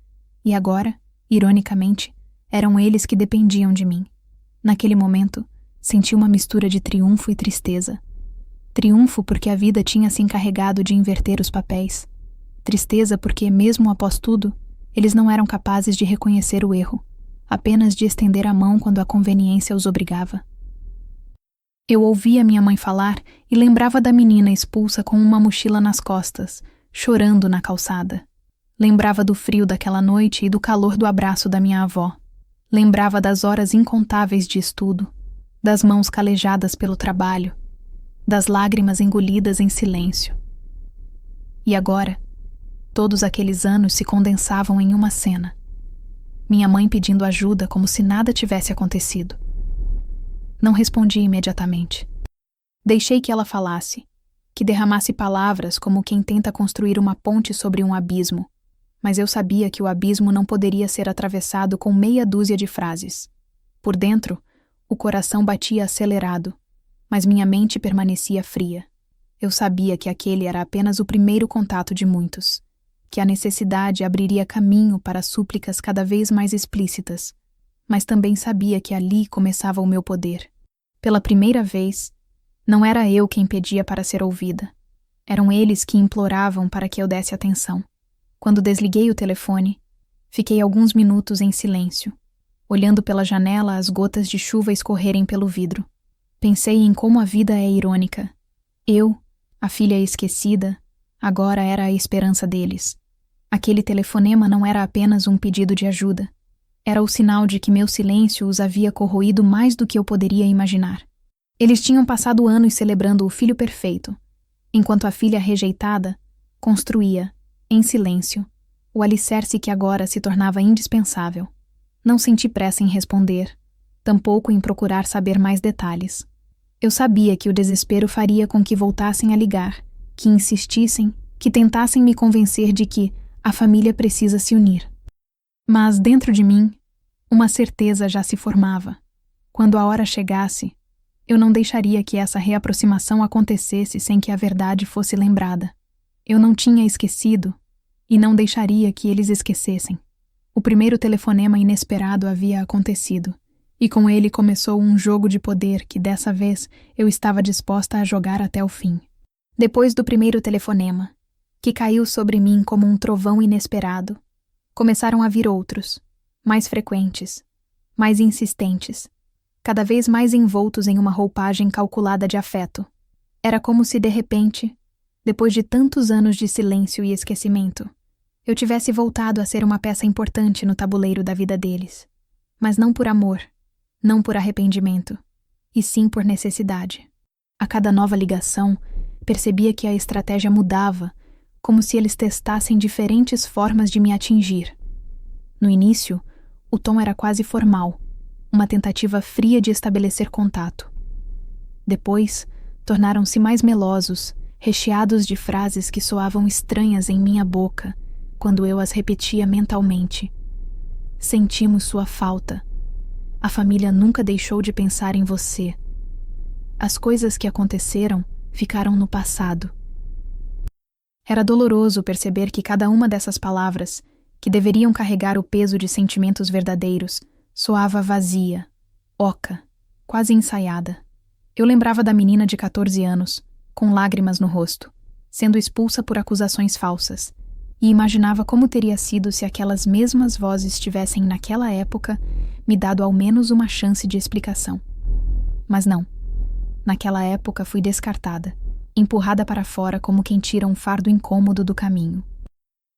e agora, ironicamente, eram eles que dependiam de mim. Naquele momento, senti uma mistura de triunfo e tristeza. Triunfo porque a vida tinha se encarregado de inverter os papéis. Tristeza porque, mesmo após tudo, eles não eram capazes de reconhecer o erro, apenas de estender a mão quando a conveniência os obrigava. Eu ouvia minha mãe falar e lembrava da menina expulsa com uma mochila nas costas, chorando na calçada. Lembrava do frio daquela noite e do calor do abraço da minha avó. Lembrava das horas incontáveis de estudo, das mãos calejadas pelo trabalho, das lágrimas engolidas em silêncio. E agora, todos aqueles anos se condensavam em uma cena. Minha mãe pedindo ajuda como se nada tivesse acontecido. Não respondi imediatamente. Deixei que ela falasse, que derramasse palavras como quem tenta construir uma ponte sobre um abismo, mas eu sabia que o abismo não poderia ser atravessado com meia dúzia de frases. Por dentro, o coração batia acelerado, mas minha mente permanecia fria. Eu sabia que aquele era apenas o primeiro contato de muitos, que a necessidade abriria caminho para súplicas cada vez mais explícitas, mas também sabia que ali começava o meu poder. Pela primeira vez, não era eu quem pedia para ser ouvida. Eram eles que imploravam para que eu desse atenção. Quando desliguei o telefone, fiquei alguns minutos em silêncio, olhando pela janela as gotas de chuva escorrerem pelo vidro. Pensei em como a vida é irônica. Eu, a filha esquecida, agora era a esperança deles. Aquele telefonema não era apenas um pedido de ajuda. Era o sinal de que meu silêncio os havia corroído mais do que eu poderia imaginar. Eles tinham passado anos celebrando o filho perfeito, enquanto a filha rejeitada construía, em silêncio, o alicerce que agora se tornava indispensável. Não senti pressa em responder, tampouco em procurar saber mais detalhes. Eu sabia que o desespero faria com que voltassem a ligar, que insistissem, que tentassem me convencer de que a família precisa se unir. Mas dentro de mim, uma certeza já se formava. Quando a hora chegasse, eu não deixaria que essa reaproximação acontecesse sem que a verdade fosse lembrada. Eu não tinha esquecido e não deixaria que eles esquecessem. O primeiro telefonema inesperado havia acontecido, e com ele começou um jogo de poder que dessa vez eu estava disposta a jogar até o fim. Depois do primeiro telefonema, que caiu sobre mim como um trovão inesperado, começaram a vir outros, mais frequentes, mais insistentes, cada vez mais envoltos em uma roupagem calculada de afeto. Era como se, de repente, depois de tantos anos de silêncio e esquecimento, eu tivesse voltado a ser uma peça importante no tabuleiro da vida deles. Mas não por amor, não por arrependimento, e sim por necessidade. A cada nova ligação, percebia que a estratégia mudava, como se eles testassem diferentes formas de me atingir. No início, o tom era quase formal, uma tentativa fria de estabelecer contato. Depois, tornaram-se mais melosos, recheados de frases que soavam estranhas em minha boca, quando eu as repetia mentalmente. Sentimos sua falta. A família nunca deixou de pensar em você. As coisas que aconteceram ficaram no passado. Era doloroso perceber que cada uma dessas palavras, que deveriam carregar o peso de sentimentos verdadeiros, soava vazia, oca, quase ensaiada. Eu lembrava da menina de 14 anos, com lágrimas no rosto, sendo expulsa por acusações falsas, e imaginava como teria sido se aquelas mesmas vozes tivessem, naquela época, me dado ao menos uma chance de explicação. Mas não. Naquela época fui descartada, empurrada para fora como quem tira um fardo incômodo do caminho.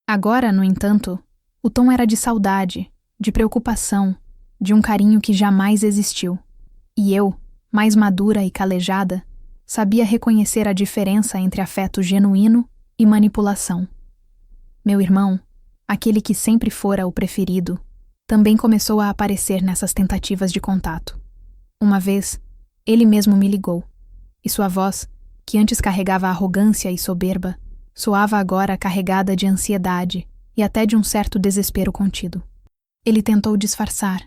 Agora, no entanto, o tom era de saudade, de preocupação, de um carinho que jamais existiu. E eu, mais madura e calejada, sabia reconhecer a diferença entre afeto genuíno e manipulação. Meu irmão, aquele que sempre fora o preferido, também começou a aparecer nessas tentativas de contato. Uma vez, ele mesmo me ligou, e sua voz, que antes carregava arrogância e soberba, soava agora carregada de ansiedade e até de um certo desespero contido. Ele tentou disfarçar,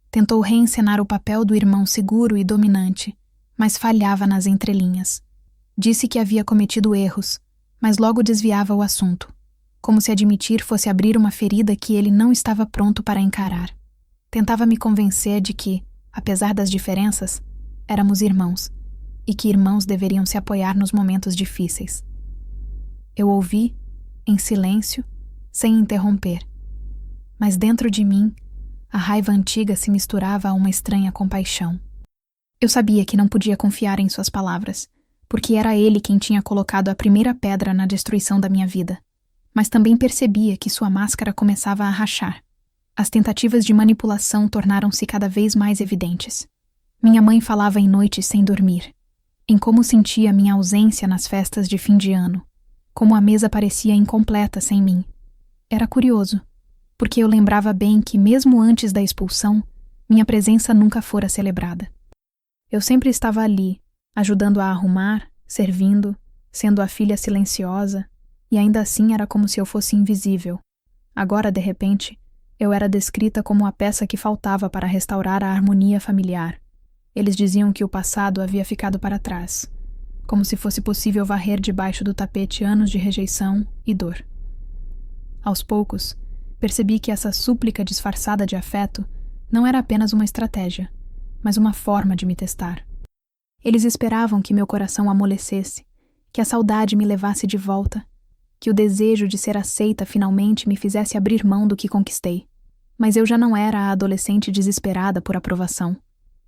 tentou reencenar o papel do irmão seguro e dominante, mas falhava nas entrelinhas. Disse que havia cometido erros, mas logo desviava o assunto, como se admitir fosse abrir uma ferida que ele não estava pronto para encarar. Tentava me convencer de que, apesar das diferenças, éramos irmãos, e que irmãos deveriam se apoiar nos momentos difíceis. Eu ouvi, em silêncio, sem interromper. Mas dentro de mim, a raiva antiga se misturava a uma estranha compaixão. Eu sabia que não podia confiar em suas palavras, porque era ele quem tinha colocado a primeira pedra na destruição da minha vida. Mas também percebia que sua máscara começava a rachar. As tentativas de manipulação tornaram-se cada vez mais evidentes. Minha mãe falava em noites sem dormir, em como sentia minha ausência nas festas de fim de ano, como a mesa parecia incompleta sem mim. Era curioso, porque eu lembrava bem que, mesmo antes da expulsão, minha presença nunca fora celebrada. Eu sempre estava ali, ajudando a arrumar, servindo, sendo a filha silenciosa, e ainda assim era como se eu fosse invisível. Agora, de repente, eu era descrita como a peça que faltava para restaurar a harmonia familiar. Eles diziam que o passado havia ficado para trás, como se fosse possível varrer debaixo do tapete anos de rejeição e dor. Aos poucos, percebi que essa súplica disfarçada de afeto não era apenas uma estratégia, mas uma forma de me testar. Eles esperavam que meu coração amolecesse, que a saudade me levasse de volta, que o desejo de ser aceita finalmente me fizesse abrir mão do que conquistei. Mas eu já não era a adolescente desesperada por aprovação.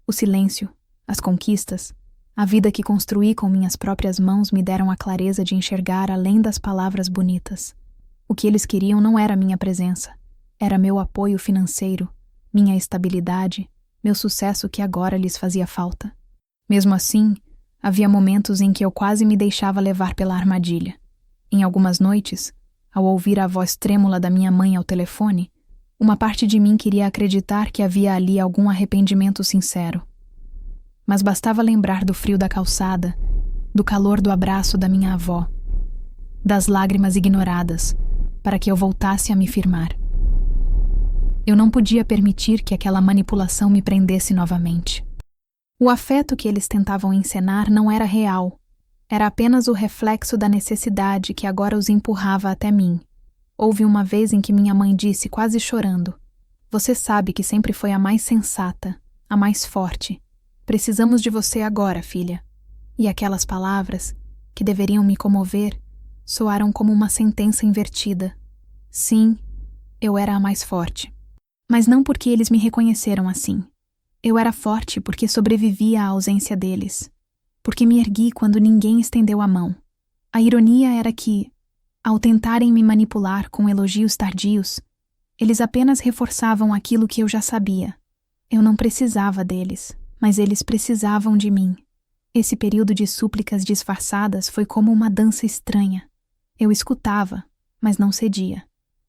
O silêncio, as conquistas, a vida que construí com minhas próprias mãos me deram a clareza de enxergar além das palavras bonitas. O que eles queriam não era minha presença, era meu apoio financeiro, minha estabilidade, meu sucesso que agora lhes fazia falta. Mesmo assim, havia momentos em que eu quase me deixava levar pela armadilha. Em algumas noites, ao ouvir a voz trêmula da minha mãe ao telefone, uma parte de mim queria acreditar que havia ali algum arrependimento sincero. Mas bastava lembrar do frio da calçada, do calor do abraço da minha avó, das lágrimas ignoradas, para que eu voltasse a me firmar. Eu não podia permitir que aquela manipulação me prendesse novamente. O afeto que eles tentavam encenar não era real. Era apenas o reflexo da necessidade que agora os empurrava até mim. Houve uma vez em que minha mãe disse, quase chorando: "Você sabe que sempre foi a mais sensata, a mais forte. Precisamos de você agora, filha." E aquelas palavras, que deveriam me comover, soaram como uma sentença invertida. Sim, eu era a mais forte. Mas não porque eles me reconheceram assim. Eu era forte porque sobrevivi à ausência deles. Porque me ergui quando ninguém estendeu a mão. A ironia era que, ao tentarem me manipular com elogios tardios, eles apenas reforçavam aquilo que eu já sabia. Eu não precisava deles, Mas eles precisavam de mim. Esse período de súplicas disfarçadas foi como uma dança estranha. Eu escutava, mas não cedia.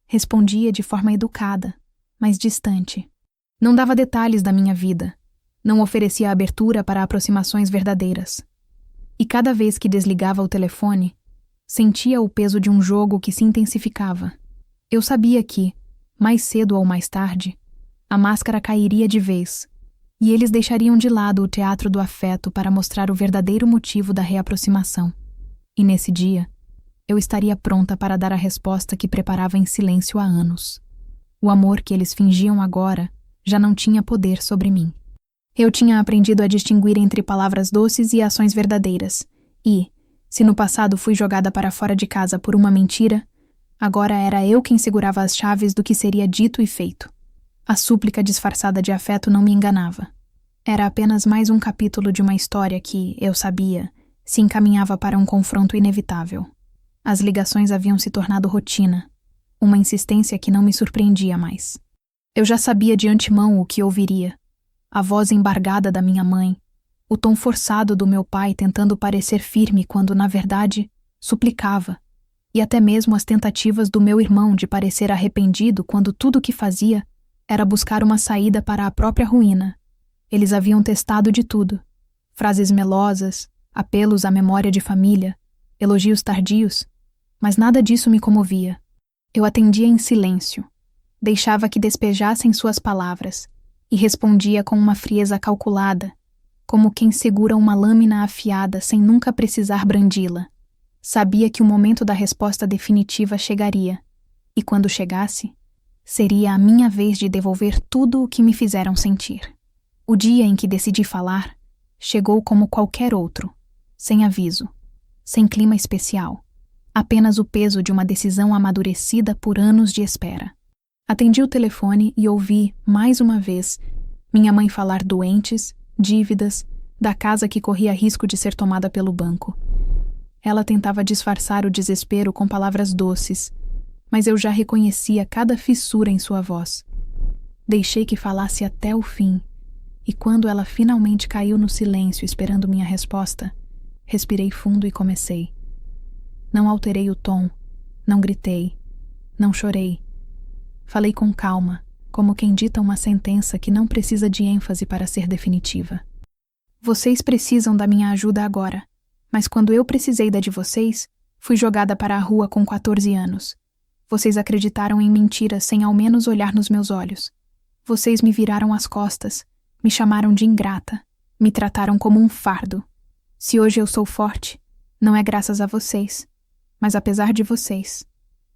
Respondia de forma educada, mas distante. Não dava detalhes da minha vida. Não oferecia abertura para aproximações verdadeiras. E cada vez que desligava o telefone, sentia o peso de um jogo que se intensificava. Eu sabia que, mais cedo ou mais tarde, a máscara cairia de vez, e eles deixariam de lado o teatro do afeto para mostrar o verdadeiro motivo da reaproximação. E nesse dia, eu estaria pronta para dar a resposta que preparava em silêncio há anos. O amor que eles fingiam agora já não tinha poder sobre mim. Eu tinha aprendido a distinguir entre palavras doces e ações verdadeiras, e, se no passado fui jogada para fora de casa por uma mentira, agora era eu quem segurava as chaves do que seria dito e feito. A súplica disfarçada de afeto não me enganava. Era apenas mais um capítulo de uma história que, eu sabia, se encaminhava para um confronto inevitável. As ligações haviam se tornado rotina, uma insistência que não me surpreendia mais. Eu já sabia de antemão o que ouviria. A voz embargada da minha mãe, o tom forçado do meu pai tentando parecer firme quando, na verdade, suplicava, e até mesmo as tentativas do meu irmão de parecer arrependido quando tudo o que fazia era buscar uma saída para a própria ruína. Eles haviam testado de tudo. Frases melosas, apelos à memória de família, elogios tardios, mas nada disso me comovia. Eu atendia em silêncio, deixava que despejassem suas palavras, e respondia com uma frieza calculada, como quem segura uma lâmina afiada sem nunca precisar brandi-la. Sabia que o momento da resposta definitiva chegaria, e quando chegasse, seria a minha vez de devolver tudo o que me fizeram sentir. O dia em que decidi falar chegou como qualquer outro, sem aviso, sem clima especial, apenas o peso de uma decisão amadurecida por anos de espera. Atendi o telefone e ouvi, mais uma vez, minha mãe falar doentes, dívidas, da casa que corria risco de ser tomada pelo banco. Ela tentava disfarçar o desespero com palavras doces, mas eu já reconhecia cada fissura em sua voz. Deixei que falasse até o fim, e quando ela finalmente caiu no silêncio esperando minha resposta, respirei fundo e comecei. Não alterei o tom, não gritei, não chorei. Falei com calma, como quem dita uma sentença que não precisa de ênfase para ser definitiva. Vocês precisam da minha ajuda agora, mas quando eu precisei da de vocês, fui jogada para a rua com 14 anos. Vocês acreditaram em mentiras sem ao menos olhar nos meus olhos. Vocês me viraram as costas, me chamaram de ingrata, me trataram como um fardo. Se hoje eu sou forte, não é graças a vocês, mas apesar de vocês.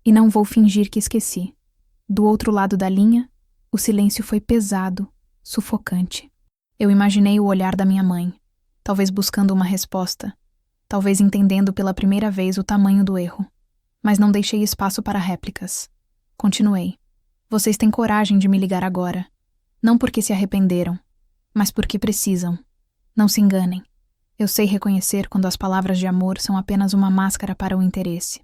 E não vou fingir que esqueci. Do outro lado da linha, o silêncio foi pesado, sufocante. Eu imaginei o olhar da minha mãe, talvez buscando uma resposta, talvez entendendo pela primeira vez o tamanho do erro. Mas não deixei espaço para réplicas. Continuei. Vocês têm coragem de me ligar agora. Não porque se arrependeram, mas porque precisam. Não se enganem. Eu sei reconhecer quando as palavras de amor são apenas uma máscara para o interesse.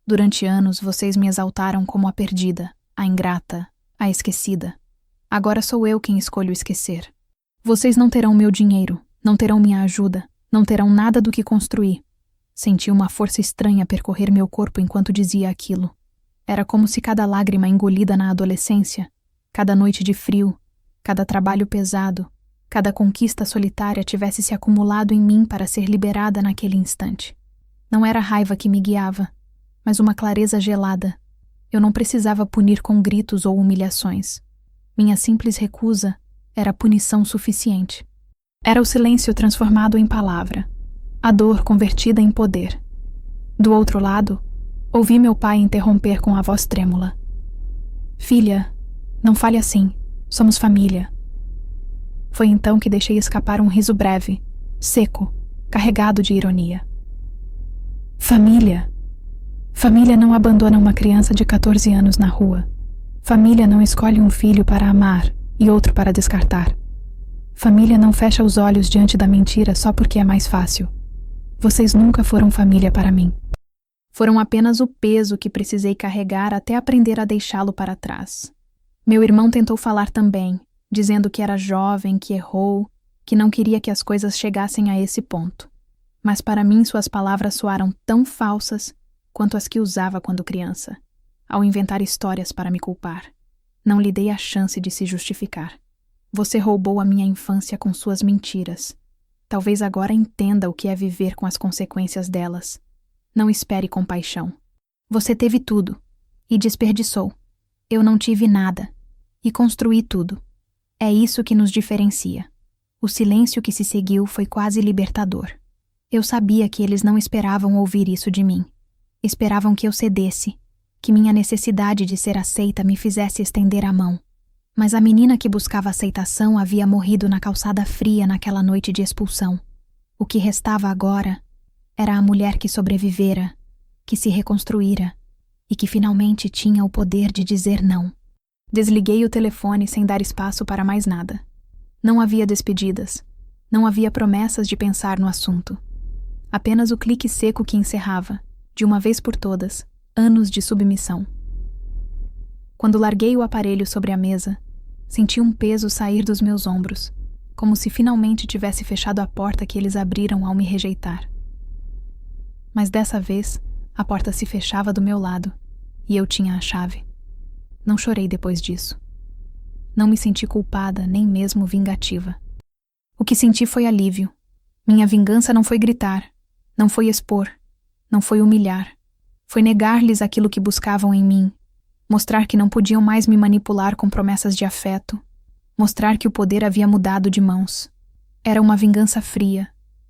Durante anos, vocês me exaltaram como a perdida, a ingrata, a esquecida. Agora sou eu quem escolho esquecer. Vocês não terão meu dinheiro, não terão minha ajuda, não terão nada do que construir. Senti uma força estranha percorrer meu corpo enquanto dizia aquilo. Era como se cada lágrima engolida na adolescência, cada noite de frio, cada trabalho pesado, cada conquista solitária tivesse se acumulado em mim para ser liberada naquele instante. Não era raiva que me guiava, mas uma clareza gelada. Eu não precisava punir com gritos ou humilhações. Minha simples recusa era punição suficiente. Era o silêncio transformado em palavra, a dor convertida em poder. Do outro lado, ouvi meu pai interromper com a voz trêmula. Filha, não fale assim, somos família. Foi então que deixei escapar um riso breve, seco, carregado de ironia. Família? Família não abandona uma criança de 14 anos na rua. Família não escolhe um filho para amar e outro para descartar. Família não fecha os olhos diante da mentira só porque é mais fácil. Vocês nunca foram família para mim. Foram apenas o peso que precisei carregar até aprender a deixá-lo para trás. Meu irmão tentou falar também, dizendo que era jovem, que errou, que não queria que as coisas chegassem a esse ponto. Mas para mim suas palavras soaram tão falsas quanto as que usava quando criança, ao inventar histórias para me culpar. Não lhe dei a chance de se justificar. Você roubou a minha infância com suas mentiras. Talvez agora entenda o que é viver com as consequências delas. Não espere compaixão. Você teve tudo e desperdiçou. Eu não tive nada e construí tudo. É isso que nos diferencia. O silêncio que se seguiu foi quase libertador. Eu sabia que eles não esperavam ouvir isso de mim. Esperavam que eu cedesse, que minha necessidade de ser aceita me fizesse estender a mão. Mas a menina que buscava aceitação havia morrido na calçada fria naquela noite de expulsão. O que restava agora era a mulher que sobrevivera, que se reconstruíra e que finalmente tinha o poder de dizer não. Desliguei o telefone sem dar espaço para mais nada. Não havia despedidas, não havia promessas de pensar no assunto. Apenas o clique seco que encerrava, de uma vez por todas, anos de submissão. Quando larguei o aparelho sobre a mesa, senti um peso sair dos meus ombros, como se finalmente tivesse fechado a porta que eles abriram ao me rejeitar. Mas dessa vez, a porta se fechava do meu lado, e eu tinha a chave. Não chorei depois disso. Não me senti culpada, nem mesmo vingativa. O que senti foi alívio. Minha vingança não foi gritar, não foi expor, não foi humilhar. Foi negar-lhes aquilo que buscavam em mim, mostrar que não podiam mais me manipular com promessas de afeto, mostrar que o poder havia mudado de mãos. Era uma vingança fria,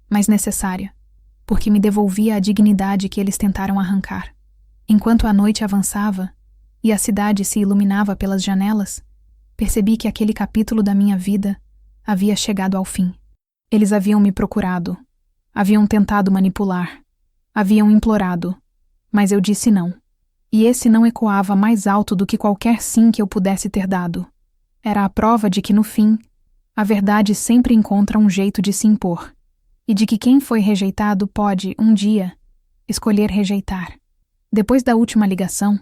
mas necessária, porque me devolvia a dignidade que eles tentaram arrancar. Enquanto a noite avançava e a cidade se iluminava pelas janelas, percebi que aquele capítulo da minha vida havia chegado ao fim. Eles haviam me procurado, haviam tentado manipular, haviam implorado, mas eu disse não. E esse não ecoava mais alto do que qualquer sim que eu pudesse ter dado. Era a prova de que, no fim, a verdade sempre encontra um jeito de se impor, e de que quem foi rejeitado pode, um dia, escolher rejeitar. Depois da última ligação,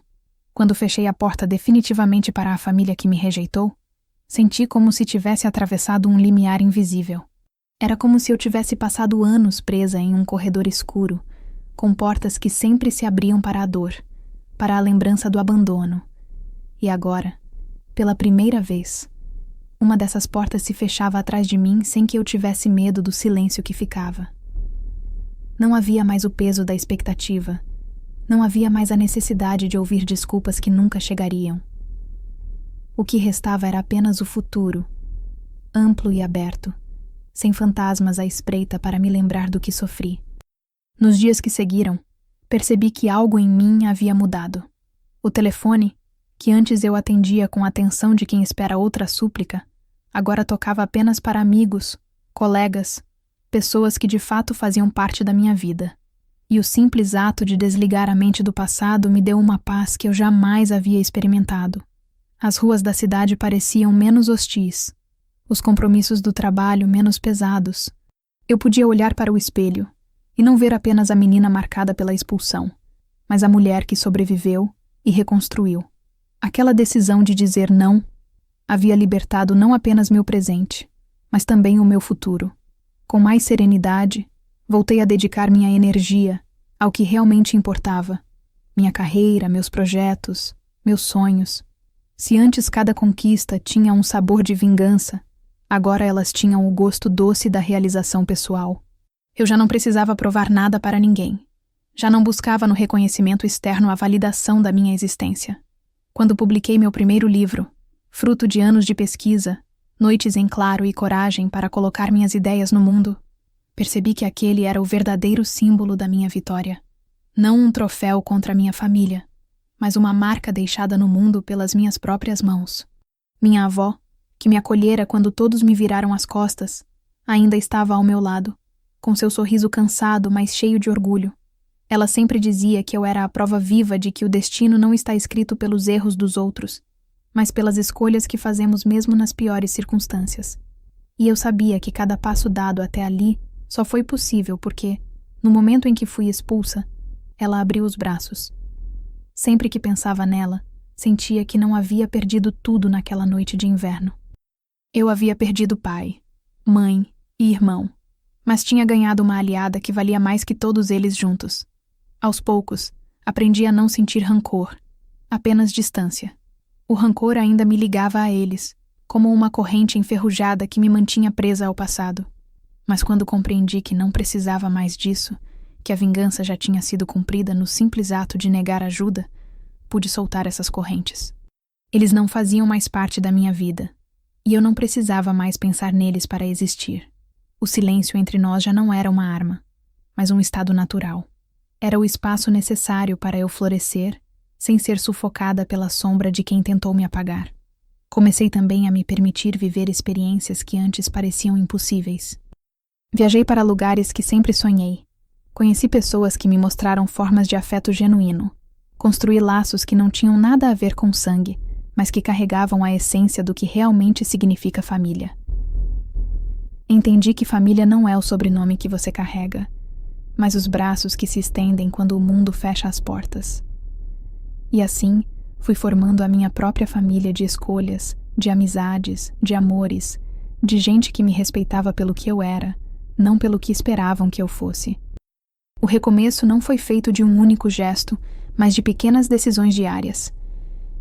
quando fechei a porta definitivamente para a família que me rejeitou, senti como se tivesse atravessado um limiar invisível. Era como se eu tivesse passado anos presa em um corredor escuro, com portas que sempre se abriam para a dor, para a lembrança do abandono. E agora, pela primeira vez, uma dessas portas se fechava atrás de mim sem que eu tivesse medo do silêncio que ficava. Não havia mais o peso da expectativa. Não havia mais a necessidade de ouvir desculpas que nunca chegariam. O que restava era apenas o futuro, amplo e aberto, sem fantasmas à espreita para me lembrar do que sofri. Nos dias que seguiram, percebi que algo em mim havia mudado. O telefone, que antes eu atendia com a atenção de quem espera outra súplica, agora tocava apenas para amigos, colegas, pessoas que de fato faziam parte da minha vida. E o simples ato de desligar a mente do passado me deu uma paz que eu jamais havia experimentado. As ruas da cidade pareciam menos hostis, os compromissos do trabalho menos pesados. Eu podia olhar para o espelho e não ver apenas a menina marcada pela expulsão, mas a mulher que sobreviveu e reconstruiu. Aquela decisão de dizer não havia libertado não apenas meu presente, mas também o meu futuro. Com mais serenidade, voltei a dedicar minha energia ao que realmente importava: minha carreira, meus projetos, meus sonhos. Se antes cada conquista tinha um sabor de vingança, agora elas tinham o gosto doce da realização pessoal. Eu já não precisava provar nada para ninguém. Já não buscava no reconhecimento externo a validação da minha existência. Quando publiquei meu primeiro livro, fruto de anos de pesquisa, noites em claro e coragem para colocar minhas ideias no mundo, percebi que aquele era o verdadeiro símbolo da minha vitória. Não um troféu contra minha família, mas uma marca deixada no mundo pelas minhas próprias mãos. Minha avó, que me acolhera quando todos me viraram as costas, ainda estava ao meu lado, com seu sorriso cansado, mas cheio de orgulho. Ela sempre dizia que eu era a prova viva de que o destino não está escrito pelos erros dos outros, mas pelas escolhas que fazemos mesmo nas piores circunstâncias. E eu sabia que cada passo dado até ali só foi possível porque, no momento em que fui expulsa, ela abriu os braços. Sempre que pensava nela, sentia que não havia perdido tudo naquela noite de inverno. Eu havia perdido pai, mãe, e irmão, mas tinha ganhado uma aliada que valia mais que todos eles juntos. Aos poucos, aprendi a não sentir rancor, apenas distância. O rancor ainda me ligava a eles, como uma corrente enferrujada que me mantinha presa ao passado. Mas quando compreendi que não precisava mais disso, que a vingança já tinha sido cumprida no simples ato de negar ajuda, pude soltar essas correntes. Eles não faziam mais parte da minha vida, e eu não precisava mais pensar neles para existir. O silêncio entre nós já não era uma arma, mas um estado natural. Era o espaço necessário para eu florescer, sem ser sufocada pela sombra de quem tentou me apagar. Comecei também a me permitir viver experiências que antes pareciam impossíveis. Viajei para lugares que sempre sonhei. Conheci pessoas que me mostraram formas de afeto genuíno. Construí laços que não tinham nada a ver com sangue, mas que carregavam a essência do que realmente significa família. Entendi que família não é o sobrenome que você carrega, mas os braços que se estendem quando o mundo fecha as portas. E assim, fui formando a minha própria família de escolhas, de amizades, de amores, de gente que me respeitava pelo que eu era, não pelo que esperavam que eu fosse. O recomeço não foi feito de um único gesto, mas de pequenas decisões diárias.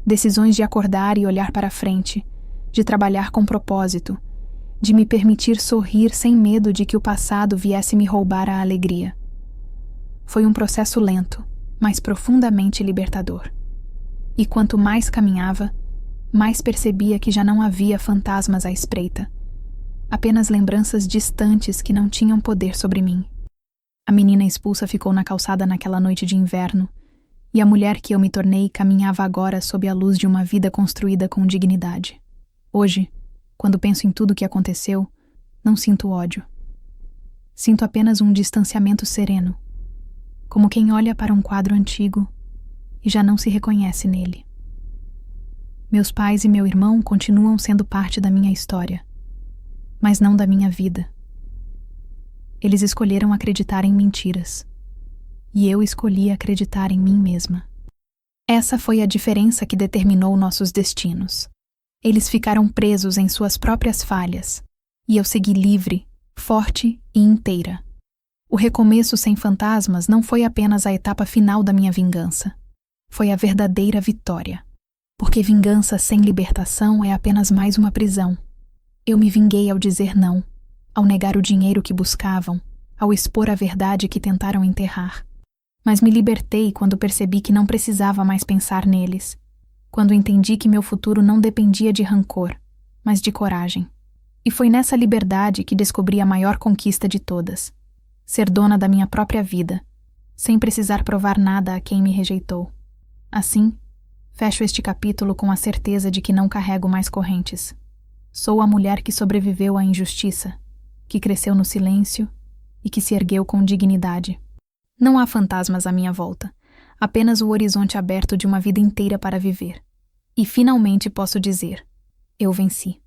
Decisões de acordar e olhar para frente, de trabalhar com propósito, de me permitir sorrir sem medo de que o passado viesse me roubar a alegria. Foi um processo lento, mas profundamente libertador. E quanto mais caminhava, mais percebia que já não havia fantasmas à espreita. Apenas lembranças distantes que não tinham poder sobre mim. A menina expulsa ficou na calçada naquela noite de inverno, e a mulher que eu me tornei caminhava agora sob a luz de uma vida construída com dignidade. Hoje, quando penso em tudo o que aconteceu, não sinto ódio. Sinto apenas um distanciamento sereno, como quem olha para um quadro antigo e já não se reconhece nele. Meus pais e meu irmão continuam sendo parte da minha história, mas não da minha vida. Eles escolheram acreditar em mentiras, e eu escolhi acreditar em mim mesma. Essa foi a diferença que determinou nossos destinos. Eles ficaram presos em suas próprias falhas, e eu segui livre, forte e inteira. O recomeço sem fantasmas não foi apenas a etapa final da minha vingança. Foi a verdadeira vitória. Porque vingança sem libertação é apenas mais uma prisão. Eu me vinguei ao dizer não, ao negar o dinheiro que buscavam, ao expor a verdade que tentaram enterrar. Mas me libertei quando percebi que não precisava mais pensar neles, quando entendi que meu futuro não dependia de rancor, mas de coragem. E foi nessa liberdade que descobri a maior conquista de todas: ser dona da minha própria vida, sem precisar provar nada a quem me rejeitou. Assim, fecho este capítulo com a certeza de que não carrego mais correntes. Sou a mulher que sobreviveu à injustiça, que cresceu no silêncio e que se ergueu com dignidade. Não há fantasmas à minha volta, apenas o horizonte aberto de uma vida inteira para viver. E finalmente posso dizer: eu venci.